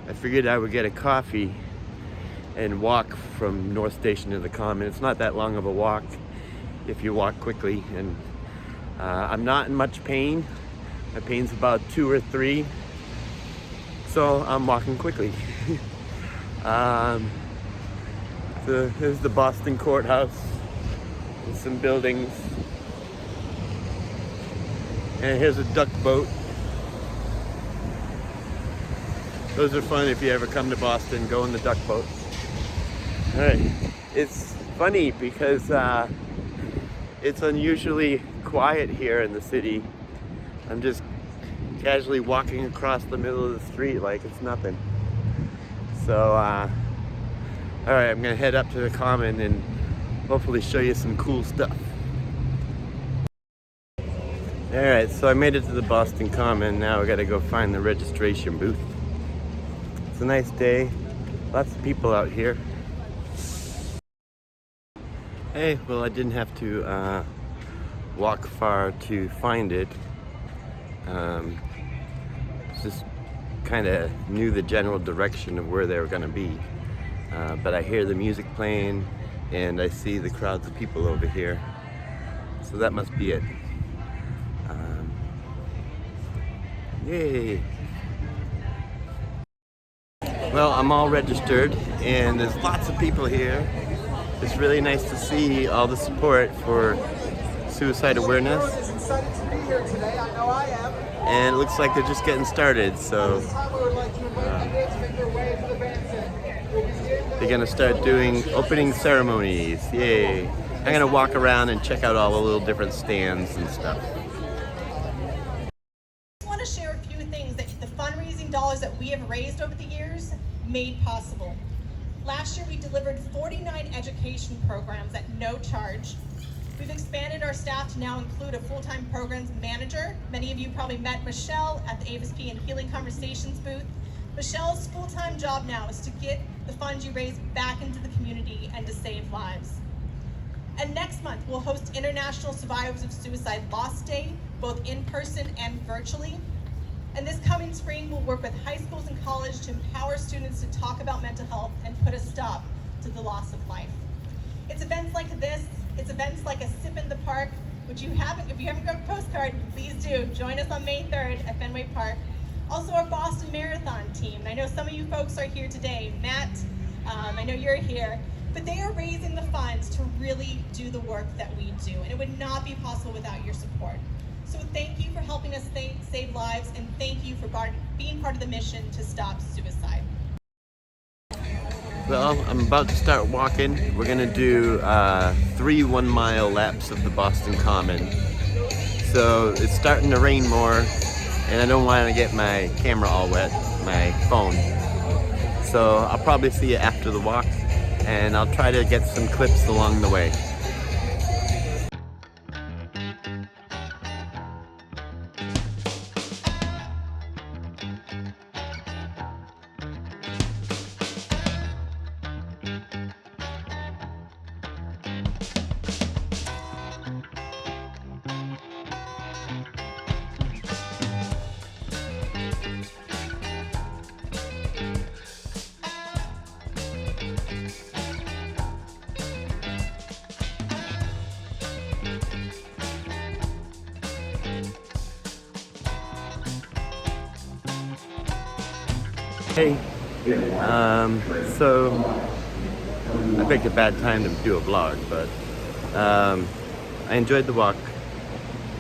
I figured I would get a coffee and walk from North Station to the Common. It's not that long of a walk if you walk quickly, and I'm not in much pain. My pain's about 2 or 3, so I'm walking quickly. So here's the Boston courthouse and some buildings, and here's a duck boat. Those are fun if you ever come to Boston. Go in the duck boats. All right, it's funny because it's unusually quiet here in the city. I'm just casually walking across the middle of the street like it's nothing. So, all right, I'm gonna head up to the Common and hopefully show you some cool stuff. All right, so I made it to the Boston Common. Now I gotta go find the registration booth. It's a nice day, lots of people out here. Hey, well, I didn't have to walk far to find it. Just kind of knew the general direction of where they were going to be. But I hear the music playing and I see the crowds of people over here. So that must be it. Yay! Well, I'm all registered and there's lots of people here. It's really nice to see all the support for suicide awareness. And it looks like they're just getting started, so they're gonna start doing opening ceremonies. Yay! I'm gonna walk around and check out all the little different stands and stuff. I want to share a few things that the fundraising dollars that we have raised over the years made possible. Last year we delivered 49 education programs at no charge. We've expanded our staff to now include a full-time programs manager. Many of you probably met Michelle at the AVSP and Healing Conversations booth. Michelle's full-time job now is to get the funds you raise back into the community and to save lives. And next month, we'll host International Survivors of Suicide Loss Day, both in person and virtually. And this coming spring, we'll work with high schools and college to empower students to talk about mental health and put a stop to the loss of life. It's events like this, it's events like a Sip in the Park, which if you haven't got a postcard, please do. Join us on May 3rd at Fenway Park. Also our Boston Marathon team. And I know some of you folks are here today. Matt, I know you're here. But they are raising the funds to really do the work that we do. And it would not be possible without your support. So thank you for helping us save lives, and thank you for being part of the mission to stop suicide. Well, I'm about to start walking. We're gonna do 3 1-mile laps of the Boston Common. So it's starting to rain more, and I don't want to get my camera all wet, my phone. So I'll probably see you after the walk, and I'll try to get some clips along the way. Hey, so I picked a bad time to do a vlog, but I enjoyed the walk,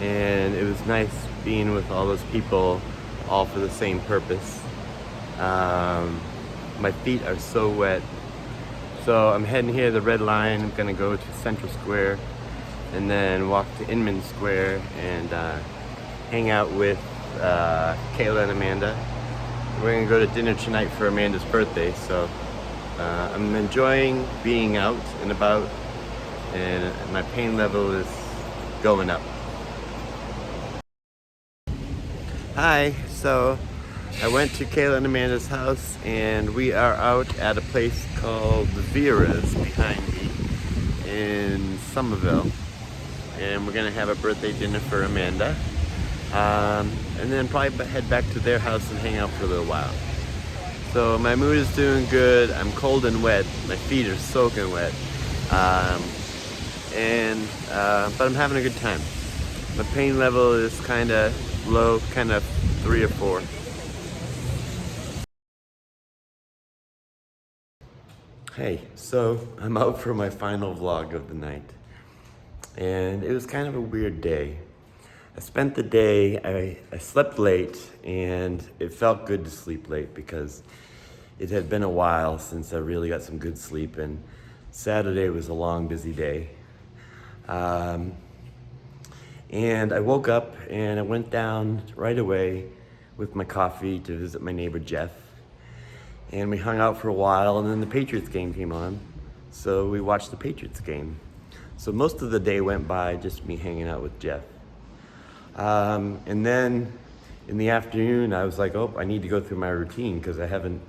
and it was nice being with all those people, all for the same purpose. My feet are so wet, so I'm heading here to the Red Line. I'm gonna go to Central Square, and then walk to Inman Square and hang out with Kayla and Amanda. We're gonna go to dinner tonight for Amanda's birthday, so I'm enjoying being out and about, and my pain level is going up. Hi, so I went to Kayla and Amanda's house, and we are out at a place called the Vera's behind me in Somerville, and we're gonna have a birthday dinner for Amanda. And then probably head back to their house and hang out for a little while. So my mood is doing good. I'm cold and wet. My feet are soaking wet. But I'm having a good time. My pain level is kind of low, kind of 3 or 4. Hey, so I'm out for my final vlog of the night. And it was kind of a weird day. I spent the day, I slept late, and it felt good to sleep late because, it had been a while since I really got some good sleep, and Saturday was a long, busy day. And I woke up and I went down right away with my coffee to visit my neighbor Jeff. And we hung out for a while, and then the Patriots game came on. So we watched the Patriots game. So most of the day went by just me hanging out with Jeff. And then in the afternoon, I was like, oh, I need to go through my routine because I haven't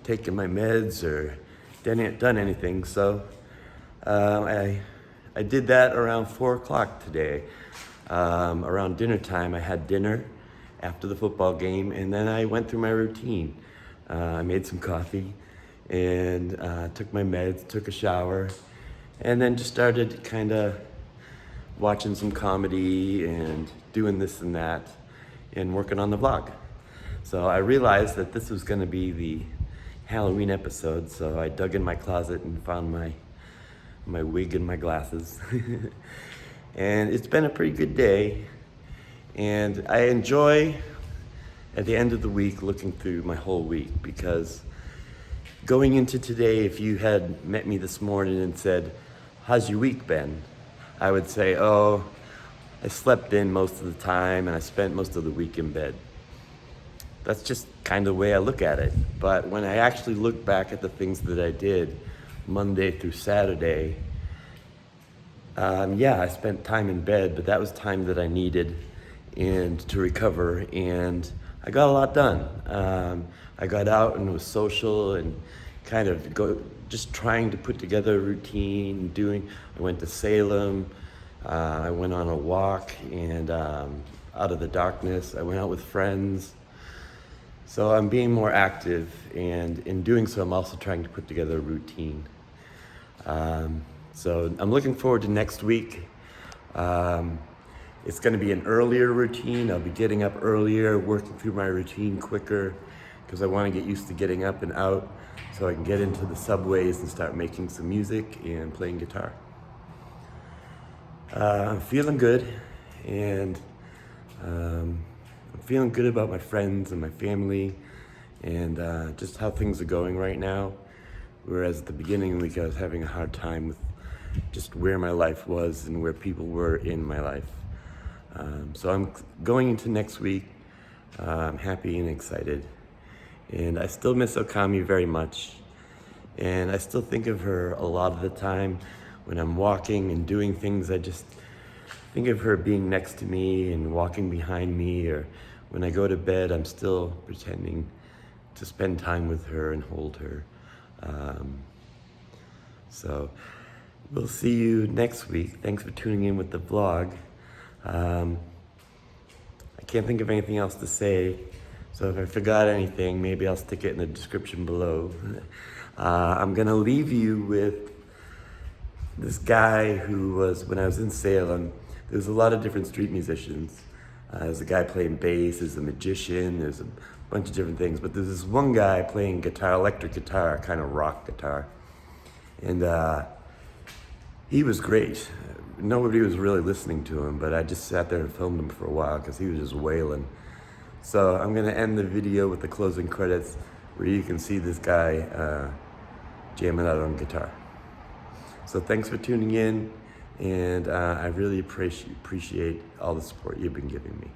taken my meds or done anything. So I did that around 4 o'clock today. Around dinner time, I had dinner after the football game, and then I went through my routine. I made some coffee and took my meds, took a shower, and then just started kind of watching some comedy and doing this and that and working on the vlog. So I realized that this was going to be the Halloween episode, so I dug in my closet and found my wig and my glasses. And it's been a pretty good day, and I enjoy at the end of the week looking through my whole week, because going into today, if you had met me this morning and said, how's your week been? I would say, oh, I slept in most of the time and I spent most of the week in bed. That's just kind of the way I look at it. But when I actually look back at the things that I did Monday through Saturday, I spent time in bed, but that was time that I needed and to recover, and I got a lot done. I got out and was social and kind of just trying to put together a routine, I went to Salem, I went on a walk, and out of the darkness, I went out with friends. So I'm being more active, and in doing so, I'm also trying to put together a routine. So I'm looking forward to next week. It's going to be an earlier routine. I'll be getting up earlier, working through my routine quicker, because I want to get used to getting up and out so I can get into the subways and start making some music and playing guitar. I'm feeling good, and I'm feeling good about my friends and my family and just how things are going right now. Whereas at the beginning of the week, I was having a hard time with just where my life was and where people were in my life. So I'm going into next week. I'm happy and excited. And I still miss Okami very much. And I still think of her a lot of the time when I'm walking and doing things. I just think of her being next to me and walking behind me, or when I go to bed, I'm still pretending to spend time with her and hold her. So we'll see you next week. Thanks for tuning in with the vlog. I can't think of anything else to say, so if I forgot anything, maybe I'll stick it in the description below. I'm gonna leave you with this guy who was, when I was in Salem, there was a lot of different street musicians. There's a guy playing bass, there's a magician, there's a bunch of different things, but there's this one guy playing guitar, electric guitar, kind of rock guitar. And he was great. Nobody was really listening to him, but I just sat there and filmed him for a while because he was just wailing. So I'm gonna end the video with the closing credits where you can see this guy jamming out on guitar. So thanks for tuning in, and I really appreciate all the support you've been giving me.